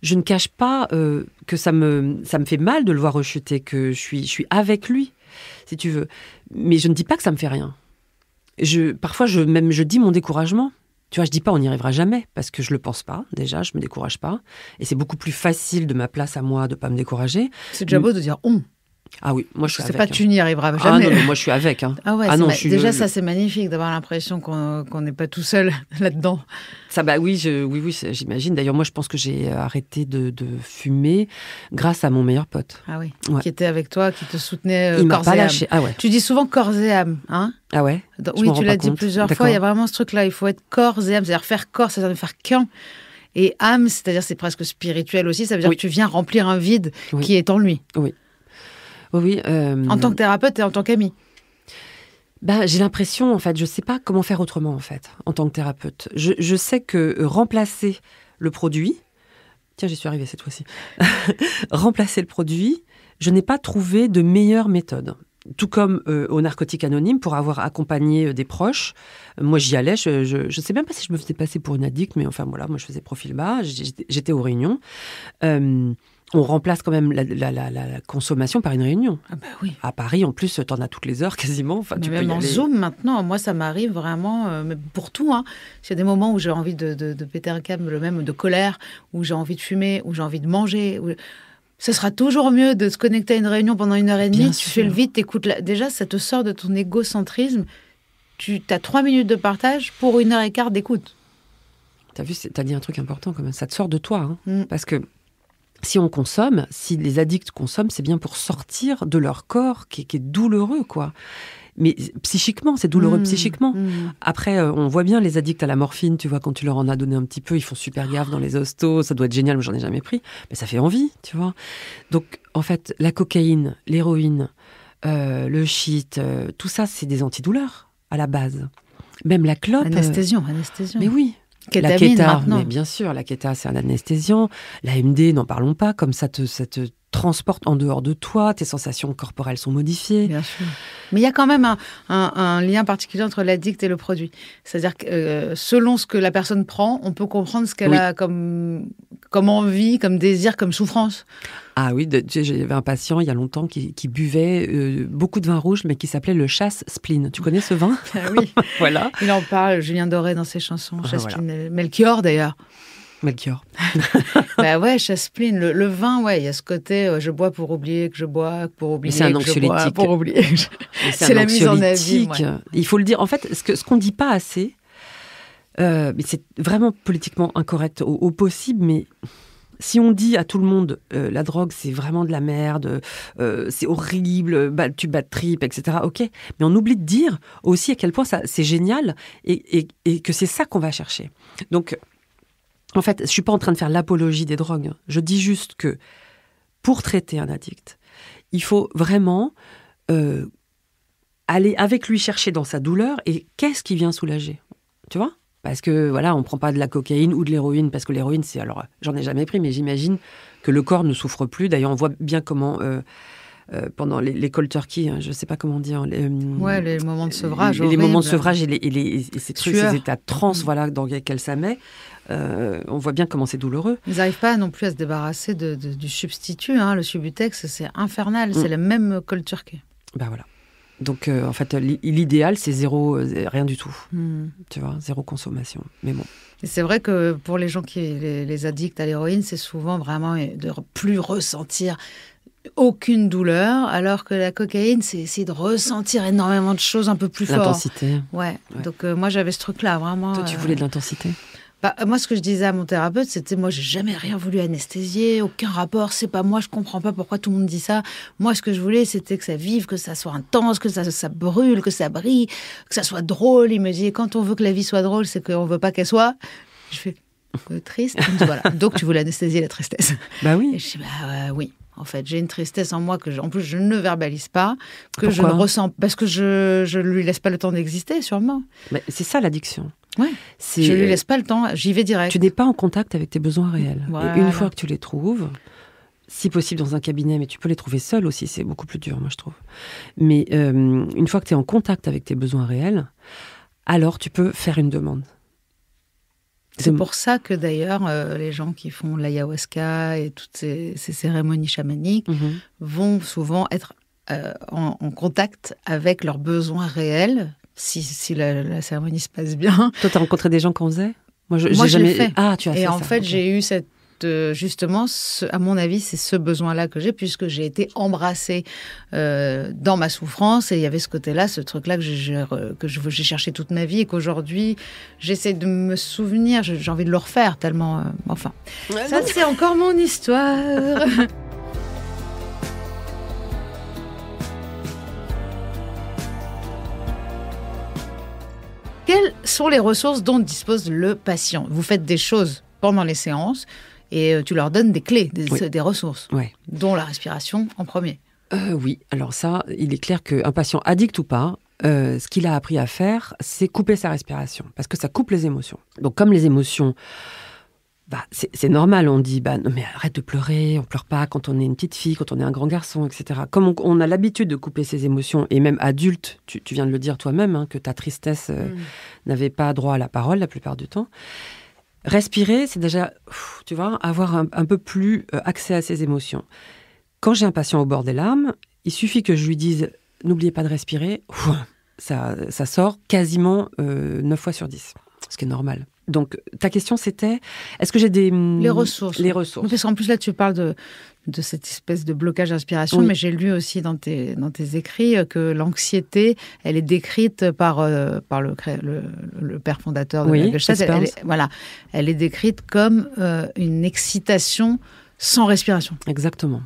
[SPEAKER 2] je ne cache pas que ça me fait mal de le voir rechuter, que je suis avec lui, si tu veux. Mais je ne dis pas que ça me fait rien. Parfois, je dis mon découragement. Tu vois, je dis pas on n'y arrivera jamais, parce que je le pense pas, déjà, je me décourage pas. Et c'est beaucoup plus facile de ma place à moi de pas me décourager.
[SPEAKER 1] C'est déjà beau de dire on.
[SPEAKER 2] Ah oui, moi je suis avec.
[SPEAKER 1] C'est pas tu n'y arriveras jamais.
[SPEAKER 2] Ah non, mais moi je suis avec. Hein.
[SPEAKER 1] Ah ouais, déjà ça c'est magnifique d'avoir l'impression qu'on n'est pas tout seul là-dedans.
[SPEAKER 2] Ça oui, j'imagine. D'ailleurs moi je pense que j'ai arrêté de fumer grâce à mon meilleur pote.
[SPEAKER 1] Ah oui, qui était avec toi, qui te soutenait
[SPEAKER 2] Il m'a
[SPEAKER 1] corps
[SPEAKER 2] pas
[SPEAKER 1] et âme.
[SPEAKER 2] lâché. Ah ouais.
[SPEAKER 1] Tu dis souvent corps et âme, hein?
[SPEAKER 2] Ah ouais.
[SPEAKER 1] Oui, tu l'as dit plusieurs fois. Il y a vraiment ce truc-là. Il faut être corps et âme, c'est-à-dire faire corps, c'est-à-dire faire qu'un. Et âme, c'est-à-dire c'est presque spirituel aussi. Ça veut dire que tu viens remplir un vide qui est en lui.
[SPEAKER 2] Oui. Oui,
[SPEAKER 1] en tant que thérapeute et en tant qu'ami.
[SPEAKER 2] J'ai l'impression, en fait, je ne sais pas comment faire autrement, en fait, en tant que thérapeute. Je sais que remplacer le produit... Tiens, j'y suis arrivée cette fois-ci. Remplacer le produit, je n'ai pas trouvé de meilleure méthode. Tout comme aux narcotiques anonymes, pour avoir accompagné des proches. Moi, j'y allais. Je ne sais même pas si je me faisais passer pour une addict, mais enfin, voilà, moi, je faisais profil bas. J'étais aux réunions. On remplace quand même la consommation par une réunion.
[SPEAKER 1] Ah bah oui.
[SPEAKER 2] À Paris, en plus, tu en as toutes les heures quasiment. Enfin, tu
[SPEAKER 1] même
[SPEAKER 2] peux y
[SPEAKER 1] en
[SPEAKER 2] aller.
[SPEAKER 1] Zoom maintenant, moi ça m'arrive vraiment, mais pour tout. Hein. Il y a des moments où j'ai envie de péter un câble, même de colère, où j'ai envie de fumer, où j'ai envie de manger. Ce sera toujours mieux de se connecter à une réunion pendant 1h30.
[SPEAKER 2] Bien
[SPEAKER 1] tu
[SPEAKER 2] sûr.
[SPEAKER 1] fais le vide, t'écoutes. Déjà, ça te sort de ton égocentrisme. Tu as 3 minutes de partage pour 1h15 d'écoute.
[SPEAKER 2] T'as vu, t'as dit un truc important quand même. Ça te sort de toi. Hein. Parce que si on consomme, si les addicts consomment, c'est bien pour sortir de leur corps qui est douloureux, quoi. Mais psychiquement, c'est douloureux psychiquement. Après, on voit bien les addicts à la morphine, tu vois, quand tu leur en as donné un petit peu, ils font super gaffe dans les hostos, ça doit être génial, mais j'en ai jamais pris. Mais ça fait envie, tu vois. Donc, en fait, la cocaïne, l'héroïne, le shit, tout ça, c'est des antidouleurs, à la base. Même la clope...
[SPEAKER 1] Anesthésion.
[SPEAKER 2] Mais oui.
[SPEAKER 1] Kétamine,
[SPEAKER 2] la kéta,
[SPEAKER 1] maintenant.
[SPEAKER 2] mais bien sûr, la kéta, c'est un anesthésiant. La MD, n'en parlons pas, comme ça te transporte en dehors de toi, tes sensations corporelles sont modifiées.
[SPEAKER 1] Bien sûr. Mais il y a quand même un lien particulier entre l'addict et le produit. C'est-à-dire que selon ce que la personne prend, on peut comprendre ce qu'elle a comme envie, comme désir, comme souffrance.
[SPEAKER 2] Ah oui, j'avais un patient il y a longtemps qui buvait beaucoup de vin rouge, mais qui s'appelait le chasse-spleen. Tu connais ce vin?
[SPEAKER 1] Ah oui.
[SPEAKER 2] Voilà.
[SPEAKER 1] Il en parle, Julien Doré, dans ses chansons. Chasse-spleen, voilà. Melchior, d'ailleurs.
[SPEAKER 2] Melchior.
[SPEAKER 1] Bah ouais, chasse-spleen. Le vin, ouais, il y a ce côté je bois pour oublier que je bois, pour oublier
[SPEAKER 2] c'est un
[SPEAKER 1] que je bois, pour oublier que je...
[SPEAKER 2] C'est
[SPEAKER 1] la mise en abîme.
[SPEAKER 2] Ouais. Il faut le dire. En fait, ce qu'on ne dit pas assez, mais c'est vraiment politiquement incorrect au possible, mais... Si on dit à tout le monde la drogue c'est vraiment de la merde, c'est horrible, tu bats de trip, etc. Ok, mais on oublie de dire aussi à quel point c'est génial et que c'est ça qu'on va chercher. Donc, en fait, je suis pas en train de faire l'apologie des drogues. Je dis juste que pour traiter un addict, il faut vraiment aller avec lui chercher dans sa douleur et qu'est-ce qui vient soulager, tu vois ? Parce que, voilà, on ne prend pas de la cocaïne ou de l'héroïne, parce que l'héroïne, c'est... Alors, j'en ai jamais pris, mais j'imagine que le corps ne souffre plus. D'ailleurs, on voit bien comment pendant les cold turkey, je ne sais pas comment dire.
[SPEAKER 1] Les moments de sevrage.
[SPEAKER 2] Les moments de sevrage et ces trucs, ces états de transe, dans lesquels ça met. On voit bien comment c'est douloureux.
[SPEAKER 1] Ils n'arrivent pas non plus à se débarrasser du substitut. Le Subutex, c'est infernal. C'est le même cold turkey.
[SPEAKER 2] Voilà. Donc, en fait, l'idéal, c'est rien du tout. Tu vois, zéro consommation. Mais bon.
[SPEAKER 1] Et c'est vrai que pour les gens les addicts à l'héroïne, c'est souvent vraiment de plus ressentir aucune douleur, alors que la cocaïne, c'est essayer de ressentir énormément de choses un peu plus fort.
[SPEAKER 2] L'intensité.
[SPEAKER 1] Ouais. Donc, moi, j'avais ce truc-là, vraiment.
[SPEAKER 2] Toi, tu voulais de l'intensité ?
[SPEAKER 1] Moi, ce que je disais à mon thérapeute, c'était moi, j'ai jamais rien voulu anesthésier, aucun rapport, c'est pas moi, je comprends pas pourquoi tout le monde dit ça. Moi, ce que je voulais, c'était que ça vive, que ça soit intense, que ça brûle, que ça brille, que ça soit drôle. Il me dit, quand on veut que la vie soit drôle, c'est qu'on veut pas qu'elle soit. Je fais triste. Il me dit, voilà. Donc, tu voulais anesthésier la tristesse.
[SPEAKER 2] Bah oui.
[SPEAKER 1] Et je dis, oui. En fait, j'ai une tristesse en moi en plus, je ne verbalise pas, que
[SPEAKER 2] Pourquoi ?
[SPEAKER 1] je ne ressens, parce que je lui laisse pas le temps d'exister, sûrement.
[SPEAKER 2] Mais c'est ça l'addiction.
[SPEAKER 1] Ouais. Je lui laisse pas le temps, j'y vais direct.
[SPEAKER 2] Tu n'es pas en contact avec tes besoins réels.
[SPEAKER 1] Voilà.
[SPEAKER 2] Et une fois que tu les trouves, si possible dans un cabinet, mais tu peux les trouver seul aussi, c'est beaucoup plus dur, moi je trouve. Mais une fois que tu es en contact avec tes besoins réels, alors tu peux faire une demande.
[SPEAKER 1] C'est pour ça que d'ailleurs, les gens qui font l'ayahuasca et toutes ces cérémonies chamaniques vont souvent être en contact avec leurs besoins réels, si la cérémonie se passe bien.
[SPEAKER 2] Toi, tu as rencontré des gens qui en faisaient ? Moi,
[SPEAKER 1] je l'ai fait.
[SPEAKER 2] Ah, tu as fait
[SPEAKER 1] et
[SPEAKER 2] ça.
[SPEAKER 1] En fait, okay. J'ai eu justement, à mon avis, c'est ce besoin-là que j'ai, puisque j'ai été embrassée dans ma souffrance, et il y avait ce côté-là, ce truc-là que j'ai cherché toute ma vie, et qu'aujourd'hui, j'essaie de me souvenir, j'ai envie de le refaire, tellement... ça, c'est encore mon histoire. Quelles sont les ressources dont dispose le patient ? Vous faites des choses pendant les séances et tu leur donnes des clés, des ressources, dont la respiration en premier.
[SPEAKER 2] Oui, alors ça, il est clair qu'un patient addict ou pas, ce qu'il a appris à faire, c'est couper sa respiration, parce que ça coupe les émotions. Donc comme les émotions, c'est normal, on dit non mais arrête de pleurer, on pleure pas quand on est une petite fille, quand on est un grand garçon, etc. Comme on a l'habitude de couper ses émotions, et même adulte, tu viens de le dire toi-même, que ta tristesse n'avait pas droit à la parole la plupart du temps. Respirer, c'est déjà, tu vois, avoir un peu plus accès à ses émotions. Quand j'ai un patient au bord des larmes, il suffit que je lui dise « n'oubliez pas de respirer », ça sort quasiment 9 fois sur 10, ce qui est normal. Donc, ta question, c'était, est-ce que j'ai les ressources.
[SPEAKER 1] Parce qu'en plus, là, tu parles de cette espèce de blocage d'inspiration, mais j'ai lu aussi dans tes écrits que l'anxiété, elle est décrite par le père fondateur de la Gestalt. Elle est décrite comme une excitation sans respiration.
[SPEAKER 2] Exactement.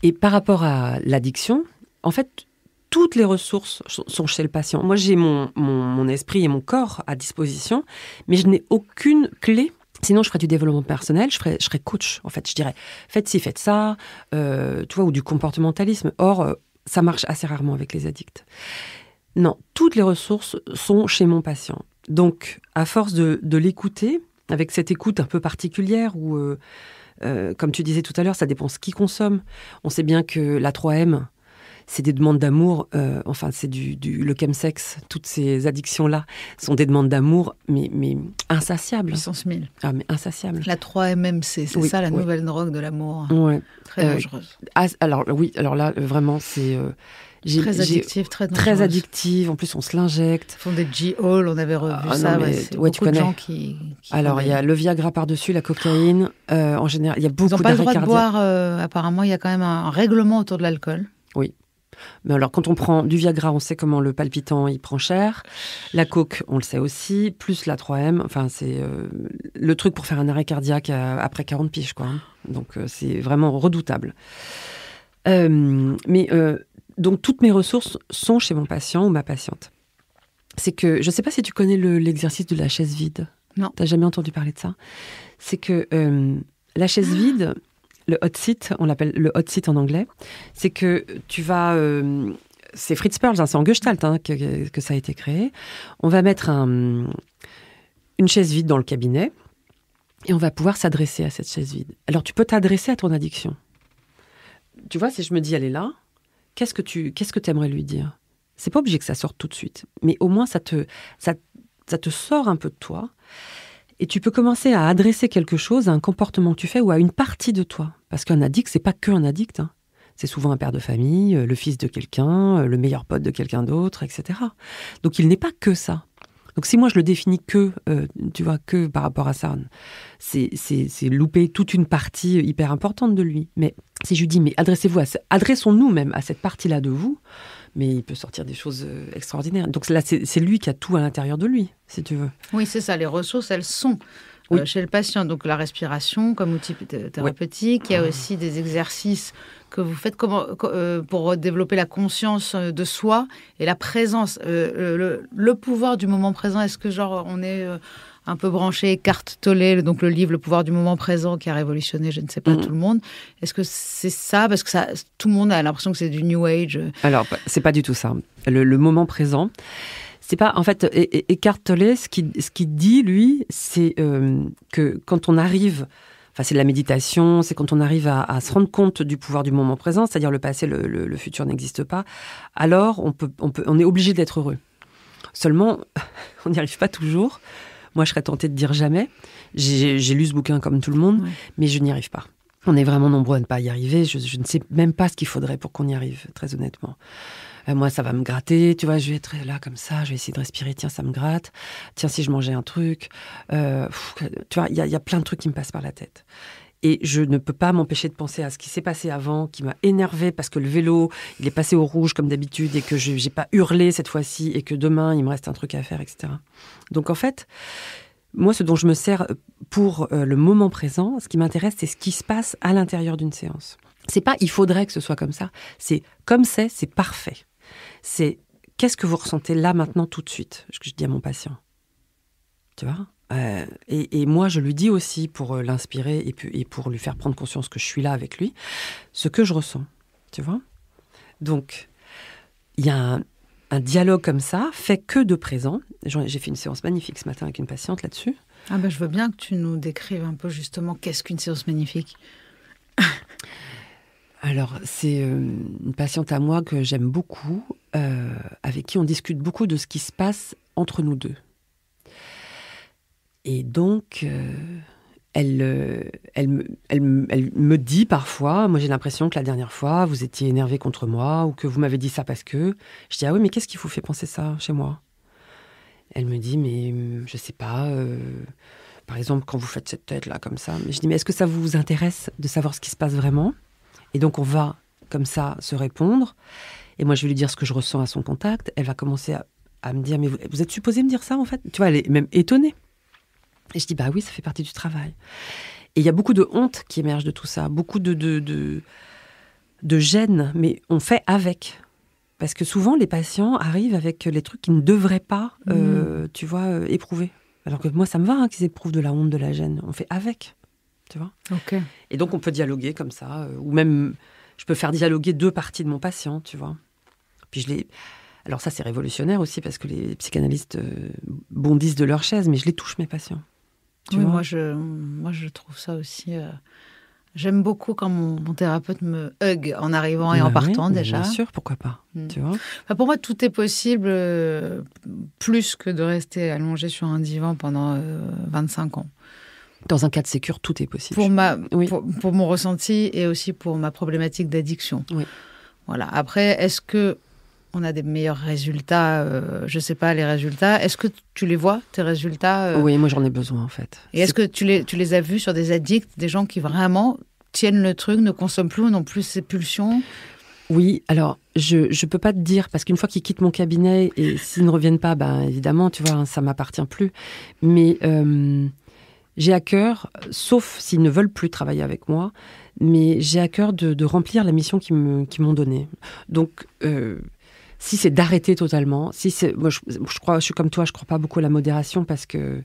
[SPEAKER 2] Et par rapport à l'addiction, en fait, toutes les ressources sont chez le patient. Moi, j'ai mon esprit et mon corps à disposition, mais je n'ai aucune clé. Sinon, je ferais du développement personnel, je serais coach, en fait. Je dirais, faites ci, faites ça, tu vois, ou du comportementalisme. Or, ça marche assez rarement avec les addicts. Non, toutes les ressources sont chez mon patient. Donc, à force de l'écouter, avec cette écoute un peu particulière, où, comme tu disais tout à l'heure, ça dépend ce qu'il consomme. On sait bien que la 3M... c'est des demandes d'amour, c'est le chemsex, toutes ces addictions-là sont des demandes d'amour, mais insatiables.
[SPEAKER 1] Puissance 1000.
[SPEAKER 2] Ah, mais insatiables.
[SPEAKER 1] La 3MMC, c'est ça la nouvelle drogue de l'amour.
[SPEAKER 2] Ouais.
[SPEAKER 1] Très dangereuse.
[SPEAKER 2] Alors là, vraiment, c'est...
[SPEAKER 1] très addictive, très dangereuse.
[SPEAKER 2] Très addictive, en plus on se l'injecte.
[SPEAKER 1] Ils font des G-Hall, on avait revu ça. C'est beaucoup
[SPEAKER 2] tu connais.
[SPEAKER 1] De gens qui
[SPEAKER 2] alors, il y a le Viagra par-dessus, la cocaïne. En général, il y a beaucoup
[SPEAKER 1] d'arrêts
[SPEAKER 2] cardiaques. Ils n'ont pas le droit
[SPEAKER 1] de boire, apparemment, il y a quand même un règlement autour de l'alcool.
[SPEAKER 2] Oui. Mais alors, quand on prend du Viagra, on sait comment le palpitant, il prend cher. La coke, on le sait aussi. Plus la 3M. C'est le truc pour faire un arrêt cardiaque après 40 piges, quoi. Donc, c'est vraiment redoutable. Donc, toutes mes ressources sont chez mon patient ou ma patiente. C'est que, je ne sais pas si tu connais l'exercice de la chaise vide.
[SPEAKER 1] Non.
[SPEAKER 2] Tu n'as jamais entendu parler de ça? C'est que la chaise vide... Le hot seat, on l'appelle le hot seat en anglais, c'est que tu vas... c'est Fritz Perls, c'est en Gestalt que ça a été créé. On va mettre une chaise vide dans le cabinet et on va pouvoir s'adresser à cette chaise vide. Alors, tu peux t'adresser à ton addiction. tu vois, si je me dis, elle est là, qu'est-ce que tu aimerais lui dire ? C'est pas obligé que ça sorte tout de suite, mais au moins ça te sort un peu de toi. Et tu peux commencer à adresser quelque chose à un comportement que tu fais ou à une partie de toi. Parce qu'un addict, c'est pas que un addict. Hein. C'est souvent un père de famille, le fils de quelqu'un, le meilleur pote de quelqu'un d'autre, etc. Donc il n'est pas que ça. Donc si moi je le définis que par rapport à ça, c'est louper toute une partie hyper importante de lui. Mais si je lui dis, mais adressons-nous même à cette partie-là de vous, mais il peut sortir des choses extraordinaires. Donc là, c'est lui qui a tout à l'intérieur de lui, si tu veux.
[SPEAKER 1] Oui, c'est ça. Les ressources, elles sont chez le patient. Donc la respiration comme outil thérapeutique. Oui. Il y a aussi des exercices que vous faites pour développer la conscience de soi et la présence, le pouvoir du moment présent. Est-ce que on est un peu branché Eckhart Tolle, donc le livre Le pouvoir du moment présent qui a révolutionné, je ne sais pas, tout le monde. Est-ce que c'est ça ? Parce que tout le monde a l'impression que c'est du New Age. Alors,
[SPEAKER 2] c'est pas du tout ça. Le moment présent, c'est pas... En fait, Eckhart Tolle, ce qu'il dit, lui, c'est que quand on arrive... Enfin, c'est de la méditation, c'est quand on arrive à se rendre compte du pouvoir du moment présent, c'est-à-dire le passé, le futur n'existe pas, alors on est obligé d'être heureux. Seulement, on n'y arrive pas toujours. Moi, je serais tentée de dire jamais. J'ai lu ce bouquin comme tout le monde, mais je n'y arrive pas. On est vraiment nombreux à ne pas y arriver. Je ne sais même pas ce qu'il faudrait pour qu'on y arrive, très honnêtement. Moi, ça va me gratter, tu vois, je vais être là comme ça, je vais essayer de respirer, tiens, ça me gratte. Tiens, si je mangeais un truc. Tu vois, il y a plein de trucs qui me passent par la tête. Et je ne peux pas m'empêcher de penser à ce qui s'est passé avant, qui m'a énervée parce que le vélo, il est passé au rouge comme d'habitude et que je n'ai pas hurlé cette fois-ci et que demain, il me reste un truc à faire, etc. Donc en fait, moi, ce dont je me sers pour le moment présent, ce qui m'intéresse, c'est ce qui se passe à l'intérieur d'une séance. C'est pas « il faudrait que ce soit comme ça », c'est « comme c'est parfait ». C'est « qu'est-ce que vous ressentez là, maintenant, tout de suite ?» ce que je dis à mon patient. Tu vois ? Et moi, je lui dis aussi, pour l'inspirer et pour lui faire prendre conscience que je suis là avec lui, ce que je ressens, tu vois. Donc, il y a un dialogue comme ça, fait que de présent. J'ai fait une séance magnifique ce matin avec une patiente là-dessus.
[SPEAKER 1] Ah ben, je veux bien que tu nous décrives un peu justement qu'est-ce qu'une séance magnifique.
[SPEAKER 2] Alors, c'est une patiente à moi que j'aime beaucoup, avec qui on discute beaucoup de ce qui se passe entre nous deux. Et donc, elle me dit parfois, moi j'ai l'impression que la dernière fois, vous étiez énervé contre moi ou que vous m'avez dit ça parce que... Je dis, ah oui, mais qu'est-ce qui vous fait penser ça chez moi ? Elle me dit, mais je sais pas, par exemple, quand vous faites cette tête-là comme ça. Mais je dis, mais est-ce que ça vous intéresse de savoir ce qui se passe vraiment ? Et donc on va comme ça se répondre. Et moi je vais lui dire ce que je ressens à son contact. Elle va commencer à me dire, mais vous êtes supposé me dire ça en fait ? Tu vois, elle est même étonnée. Et je dis, bah oui, ça fait partie du travail. Et il y a beaucoup de honte qui émerge de tout ça, beaucoup de gêne, mais on fait avec. Parce que souvent, les patients arrivent avec les trucs qu'ils ne devraient pas, tu vois, éprouver. Alors que moi, ça me va qu'ils éprouvent de la honte, de la gêne. On fait avec, tu vois.
[SPEAKER 1] Okay.
[SPEAKER 2] Et donc, on peut dialoguer comme ça, ou même, je peux faire dialoguer 2 parties de mon patient, tu vois. Puis alors ça, c'est révolutionnaire aussi, parce que les psychanalystes bondissent de leur chaise, mais je les touche, mes patients.
[SPEAKER 1] Oui, moi je trouve ça aussi... J'aime beaucoup quand mon thérapeute me hug en arrivant et en partant, déjà.
[SPEAKER 2] Bien sûr, pourquoi pas, tu vois.
[SPEAKER 1] Enfin, pour moi, tout est possible, plus que de rester allongé sur un divan pendant 25 ans.
[SPEAKER 2] Dans un cas de sécure, tout est possible.
[SPEAKER 1] Pour mon ressenti et aussi pour ma problématique d'addiction.
[SPEAKER 2] Oui.
[SPEAKER 1] Voilà. Après, est-ce que on a des meilleurs résultats, je ne sais pas, les résultats. Est-ce que tu les vois, tes résultats
[SPEAKER 2] Oui, moi j'en ai besoin en fait.
[SPEAKER 1] Et est-ce que tu les as vus sur des addicts, des gens qui vraiment tiennent le truc, ne consomment plus, n'ont plus ces pulsions ?
[SPEAKER 2] Oui, alors je ne peux pas te dire, parce qu'une fois qu'ils quittent mon cabinet, et s'ils ne reviennent pas, ben, évidemment, tu vois, ça ne m'appartient plus. Mais j'ai à cœur, sauf s'ils ne veulent plus travailler avec moi, mais j'ai à cœur de remplir la mission qu'ils m'ont donnée. Donc... si c'est d'arrêter totalement, moi je suis comme toi, je crois pas beaucoup à la modération parce que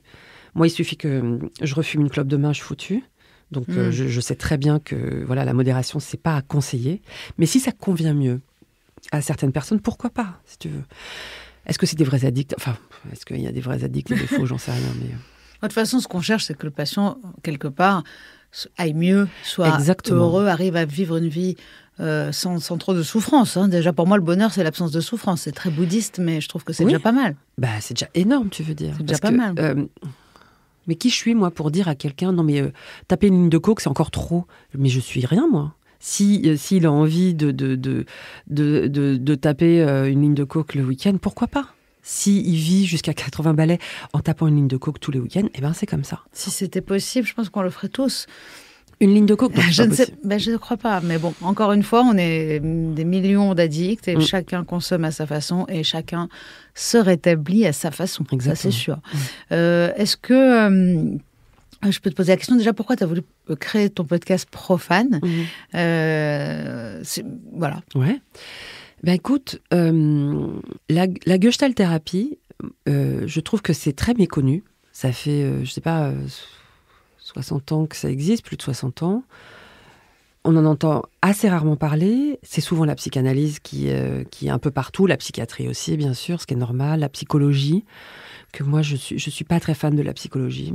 [SPEAKER 2] moi il suffit que je refume une clope demain, je suis foutue. Donc je sais très bien que voilà, la modération c'est pas à conseiller, mais si ça convient mieux à certaines personnes, pourquoi pas, si tu veux. Est-ce que c'est des vrais addicts ? Enfin, est-ce qu'il y a des vrais addicts et des faux ? J'en sais rien. Mais...
[SPEAKER 1] De toute façon, ce qu'on cherche, c'est que le patient, quelque part, aille mieux, soit heureux, arrive à vivre une vie sans trop de souffrance. Hein. Déjà, pour moi, le bonheur, c'est l'absence de souffrance. C'est très bouddhiste, mais je trouve que c'est déjà pas mal.
[SPEAKER 2] C'est déjà énorme, tu veux dire.
[SPEAKER 1] C'est déjà pas mal.
[SPEAKER 2] Mais qui je suis, moi, pour dire à quelqu'un, non, mais taper une ligne de coke, c'est encore trop. Mais je suis rien, moi. S'il a envie de taper une ligne de coke le week-end, pourquoi pas ? S'il vit jusqu'à 80 balais en tapant une ligne de coke tous les week-ends, c'est comme ça.
[SPEAKER 1] Si c'était possible, je pense qu'on le ferait tous.
[SPEAKER 2] Une ligne de coke,
[SPEAKER 1] je ne crois pas. Mais bon, encore une fois, on est des millions d'addicts et chacun consomme à sa façon et chacun se rétablit à sa façon. Exactement. Ça, c'est sûr. Est-ce que... je peux te poser la question déjà, pourquoi tu as voulu créer ton podcast Profane ? Voilà.
[SPEAKER 2] Ouais. Écoute, la Gestalt thérapie, je trouve que c'est très méconnu. Ça fait, 60 ans que ça existe, plus de 60 ans. On en entend assez rarement parler. C'est souvent la psychanalyse qui est un peu partout, la psychiatrie aussi, bien sûr, ce qui est normal, la psychologie, que moi, je suis pas très fan de la psychologie.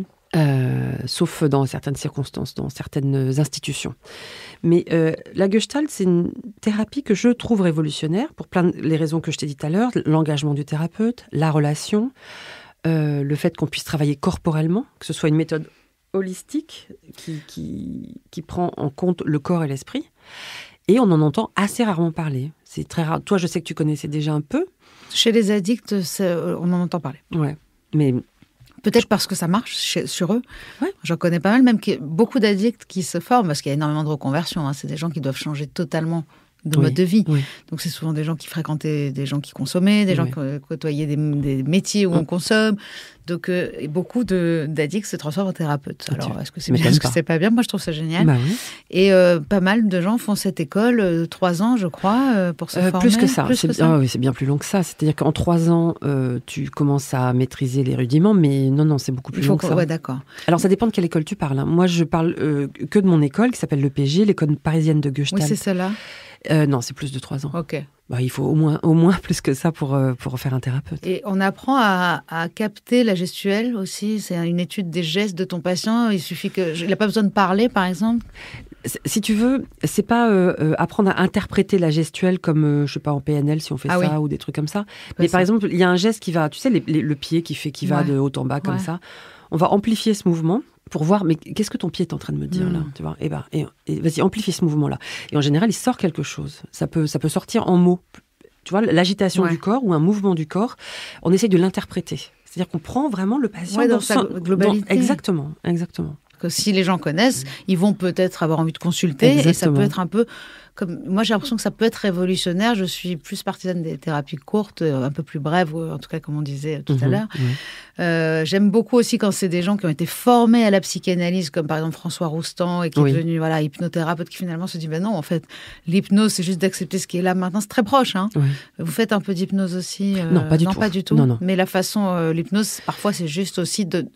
[SPEAKER 2] Sauf dans certaines circonstances, dans certaines institutions. Mais la Gestalt, c'est une thérapie que je trouve révolutionnaire pour les raisons que je t'ai dit tout à l'heure, l'engagement du thérapeute, la relation, le fait qu'on puisse travailler corporellement, que ce soit une méthode holistique qui prend en compte le corps et l'esprit. Et on en entend assez rarement parler. C'est très rare. Toi, je sais que tu connaissais déjà un peu.
[SPEAKER 1] Chez les addicts, on en entend parler.
[SPEAKER 2] Ouais, mais...
[SPEAKER 1] Peut-être parce que ça marche sur eux. Ouais. J'en connais pas mal, même beaucoup d'addicts qui se forment, parce qu'il y a énormément de reconversions. Hein. C'est des gens qui doivent changer totalement de mode de vie. Oui. Donc, c'est souvent des gens qui fréquentaient des gens qui consommaient, des gens qui côtoyaient des métiers où on consomme. Donc, et beaucoup d'addicts se transforment en thérapeutes. Alors, est-ce que c'est bien, est-ce que c'est pas bien ? Moi, je trouve ça génial. Oui. Et pas mal de gens font cette école, 3 ans, je crois, pour se former.
[SPEAKER 2] Plus que ça. Oui, c'est bien plus long que ça. C'est-à-dire qu'en 3 ans, tu commences à maîtriser les rudiments, mais non, c'est beaucoup plus long que ça.
[SPEAKER 1] Ouais, d'accord.
[SPEAKER 2] Alors, ça dépend de quelle école tu parles. Hein. Moi, je parle que de mon école, qui s'appelle l'EPG, l'école parisienne de Gestalt.
[SPEAKER 1] Oui, c'est celle-là.
[SPEAKER 2] Non, c'est plus de 3 ans.
[SPEAKER 1] Ok.
[SPEAKER 2] Il faut au moins plus que ça pour faire un thérapeute.
[SPEAKER 1] Et on apprend à capter la gestuelle aussi. C'est une étude des gestes de ton patient. Il suffit il n'a pas besoin de parler, par exemple.
[SPEAKER 2] Si tu veux, c'est pas apprendre à interpréter la gestuelle comme, je sais pas, en PNL, si on fait ça, ou des trucs comme ça. Mais par exemple, il y a un geste qui va, tu sais, le pied qui va de haut en bas, comme ça. On va amplifier ce mouvement pour voir, mais qu'est-ce que ton pied est en train de me dire là, tu vois ? Et vas-y, amplifie ce mouvement-là. Et en général, il sort quelque chose. Ça peut sortir en mots. Tu vois, l'agitation du corps ou un mouvement du corps, on essaye de l'interpréter. C'est-à-dire qu'on prend vraiment le patient
[SPEAKER 1] dans sa globalité.
[SPEAKER 2] Exactement.
[SPEAKER 1] Que si les gens connaissent, ils vont peut-être avoir envie de consulter. Exactement. Et ça peut être un peu... Moi, j'ai l'impression que ça peut être révolutionnaire. Je suis plus partisane des thérapies courtes, un peu plus brèves, en tout cas, comme on disait tout à l'heure. J'aime beaucoup aussi quand c'est des gens qui ont été formés à la psychanalyse, comme par exemple François Roustan, et qui est devenu hypnothérapeute, qui finalement se dit, non, en fait, l'hypnose, c'est juste d'accepter ce qui est là maintenant. C'est très proche. Hein. Vous faites un peu d'hypnose aussi
[SPEAKER 2] Non, pas du tout. Non.
[SPEAKER 1] Mais la façon, l'hypnose, parfois, c'est juste aussi de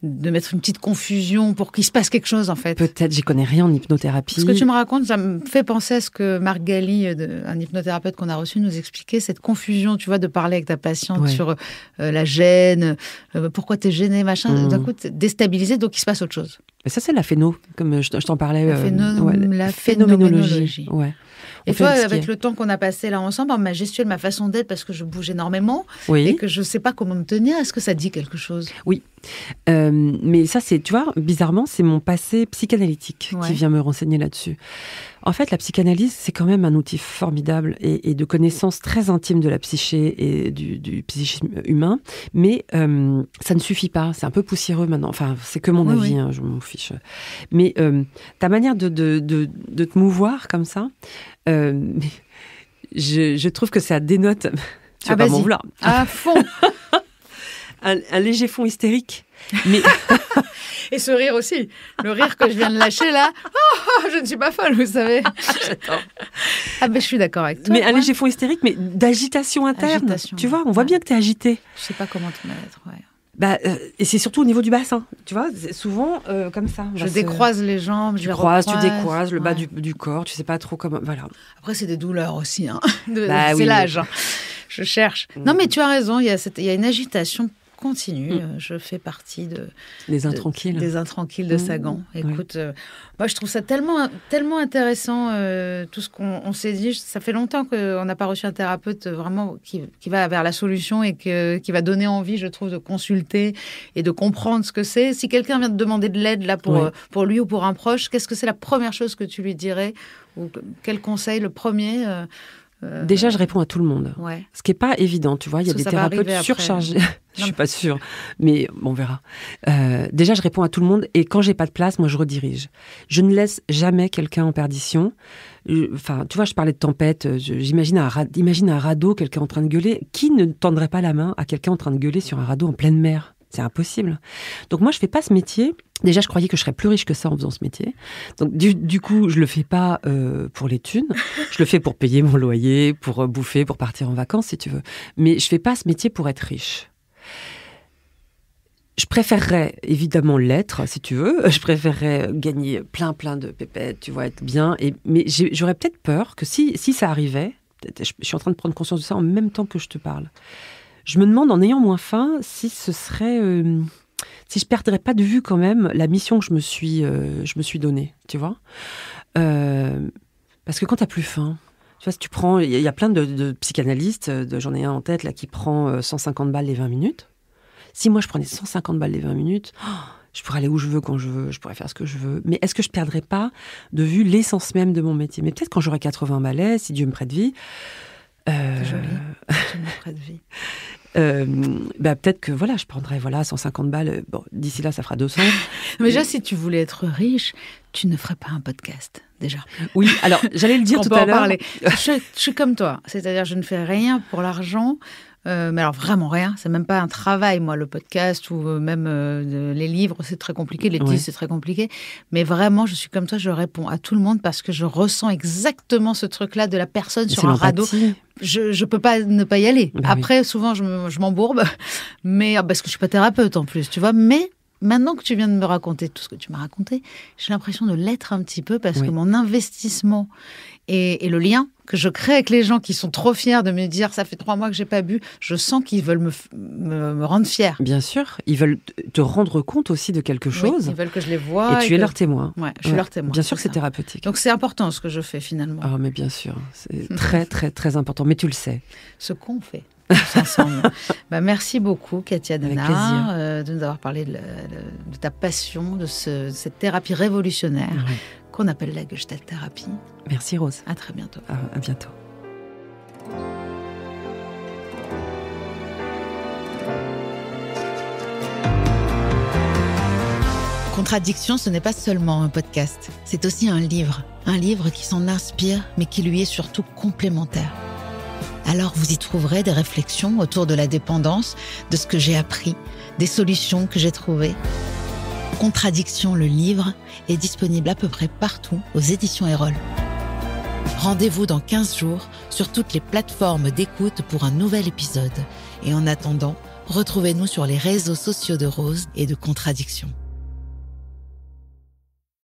[SPEAKER 1] mettre une petite confusion pour qu'il se passe quelque chose, en fait.
[SPEAKER 2] Peut-être, j'y connais rien en hypnothérapie.
[SPEAKER 1] Ce que tu me racontes, ça me fait penser à ce que Marc Galli, un hypnothérapeute qu'on a reçu, nous expliquait, cette confusion, tu vois, de parler avec ta patiente sur la gêne, pourquoi t'es gêné, machin, d'un coup, t'es déstabilisé, donc il se passe autre chose.
[SPEAKER 2] Mais ça, c'est la phéno, comme je t'en parlais.
[SPEAKER 1] La phénoménologie.
[SPEAKER 2] Ouais.
[SPEAKER 1] Et toi, avec le temps qu'on a passé là ensemble, ma gestuelle, ma façon d'être, parce que je bouge énormément et que je ne sais pas comment me tenir, est-ce que ça dit quelque chose ?
[SPEAKER 2] Oui. Mais ça, tu vois, bizarrement, c'est mon passé psychanalytique qui vient me renseigner là-dessus. En fait, la psychanalyse, c'est quand même un outil formidable et de connaissance très intime de la psyché et du psychisme humain. Mais ça ne suffit pas. C'est un peu poussiéreux maintenant. Enfin, c'est que mon avis, hein, je m'en fiche. Mais ta manière de te mouvoir comme ça, je trouve que ça dénote... Tu vas pas m'en vouloir.
[SPEAKER 1] À fond.
[SPEAKER 2] un léger fond hystérique. Mais...
[SPEAKER 1] Et ce rire aussi. Le rire que je viens de lâcher là. Oh, je ne suis pas folle, vous savez. Je suis d'accord avec toi.
[SPEAKER 2] Mais un léger fond hystérique, mais d'agitation interne. Tu vois, on voit bien que tu es agité.
[SPEAKER 1] Je ne sais pas comment te mettre,
[SPEAKER 2] et c'est surtout au niveau du bassin, tu vois, c'est souvent comme ça.
[SPEAKER 1] Je décroise les jambes,
[SPEAKER 2] tu décroises le bas du corps, tu sais pas trop comment, voilà.
[SPEAKER 1] Après, c'est des douleurs aussi, hein. C'est l'âge. Hein. Je cherche. Non, mais tu as raison, il y a une agitation continue. Je fais partie
[SPEAKER 2] des intranquilles.
[SPEAKER 1] Des intranquilles de Sagan. Écoute, moi, je trouve ça tellement intéressant, tout ce qu'on s'est dit. Ça fait longtemps qu'on n'a pas reçu un thérapeute vraiment qui va vers la solution et qui va donner envie, je trouve, de consulter et de comprendre ce que c'est. Si quelqu'un vient te demander de l'aide là pour lui ou pour un proche, qu'est-ce que c'est la première chose que tu lui dirais? Ou quel conseil, le premier
[SPEAKER 2] Déjà, je réponds à tout le monde.
[SPEAKER 1] Ouais.
[SPEAKER 2] Ce qui n'est pas évident, tu vois. Il y a des thérapeutes surchargés. Je ne suis pas sûre, mais on verra. Déjà, je réponds à tout le monde et quand j'ai pas de place, moi, je redirige. Je ne laisse jamais quelqu'un en perdition. Enfin, tu vois, je parlais de tempête. Imagine un radeau, quelqu'un en train de gueuler. Qui ne tendrait pas la main à quelqu'un en train de gueuler sur un radeau en pleine mer? C'est impossible. Donc moi, je fais pas ce métier. Déjà, je croyais que je serais plus riche que ça en faisant ce métier. Donc du coup, je le fais pas pour les thunes. Je le fais pour payer mon loyer, pour bouffer, pour partir en vacances, si tu veux. Mais je fais pas ce métier pour être riche. Je préférerais évidemment l'être, si tu veux. Je préférerais gagner plein de pépettes, tu vois, être bien. Mais j'aurais peut-être peur que si ça arrivait, je suis en train de prendre conscience de ça en même temps que je te parle. Je me demande, en ayant moins faim, si ce serait... si je perdrais pas de vue quand même la mission que je me suis donnée, tu vois. Parce que quand t'as plus faim, tu vois, si tu prends... Il y a plein de psychanalystes, j'en ai un en tête là, qui prend 150 balles les 20 minutes. Si moi je prenais 150 balles les 20 minutes, je pourrais aller où je veux, quand je veux, je pourrais faire ce que je veux. Mais est-ce que je perdrais pas de vue l'essence même de mon métier? Mais peut-être quand j'aurai 80 balais, si Dieu me prête vie...
[SPEAKER 1] C'est joli, Dieu me prête vie.
[SPEAKER 2] Peut-être que je prendrais 150 balles. Bon, d'ici là, ça fera 200.
[SPEAKER 1] Mais déjà, si tu voulais être riche, tu ne ferais pas un podcast, déjà.
[SPEAKER 2] Oui, alors, j'allais le dire tout à l'heure.
[SPEAKER 1] Je suis comme toi, c'est-à-dire je ne fais rien pour l'argent. Mais alors vraiment rien, c'est même pas un travail, moi, le podcast ou même les livres, c'est très compliqué, les disques, c'est très compliqué. Mais vraiment, je suis comme toi, je réponds à tout le monde parce que je ressens exactement ce truc-là de la personne sur un radeau. Je peux pas ne pas y aller. Après, souvent, je m'embourbe, mais parce que je suis pas thérapeute en plus, tu vois. Mais maintenant que tu viens de me raconter tout ce que tu m'as raconté, j'ai l'impression de l'être un petit peu parce que mon investissement et le lien que je crée avec les gens qui sont trop fiers de me dire « ça fait 3 mois que j'ai pas bu », je sens qu'ils veulent me rendre fière.
[SPEAKER 2] Bien sûr, ils veulent te rendre compte aussi de quelque chose.
[SPEAKER 1] Ils veulent que je les voie.
[SPEAKER 2] Et tu es leur témoin.
[SPEAKER 1] Ouais, je suis leur témoin.
[SPEAKER 2] Bien sûr que c'est thérapeutique.
[SPEAKER 1] Donc c'est important ce que je fais finalement.
[SPEAKER 2] Ah, mais bien sûr, c'est très très très important, mais tu le sais.
[SPEAKER 1] Ce qu'on fait. Ensemble. Merci beaucoup, Katia Denard, de nous avoir parlé de ta passion, de cette thérapie révolutionnaire qu'on appelle la Gestalt thérapie.
[SPEAKER 2] Merci Rose.
[SPEAKER 1] À très bientôt.
[SPEAKER 2] À bientôt.
[SPEAKER 1] Contradiction, ce n'est pas seulement un podcast, c'est aussi un livre qui s'en inspire, mais qui lui est surtout complémentaire. Alors vous y trouverez des réflexions autour de la dépendance, de ce que j'ai appris, des solutions que j'ai trouvées. Contradiction, le livre, est disponible à peu près partout aux éditions Erol. Rendez-vous dans 15 jours sur toutes les plateformes d'écoute pour un nouvel épisode. Et en attendant, retrouvez-nous sur les réseaux sociaux de Rose et de Contradiction.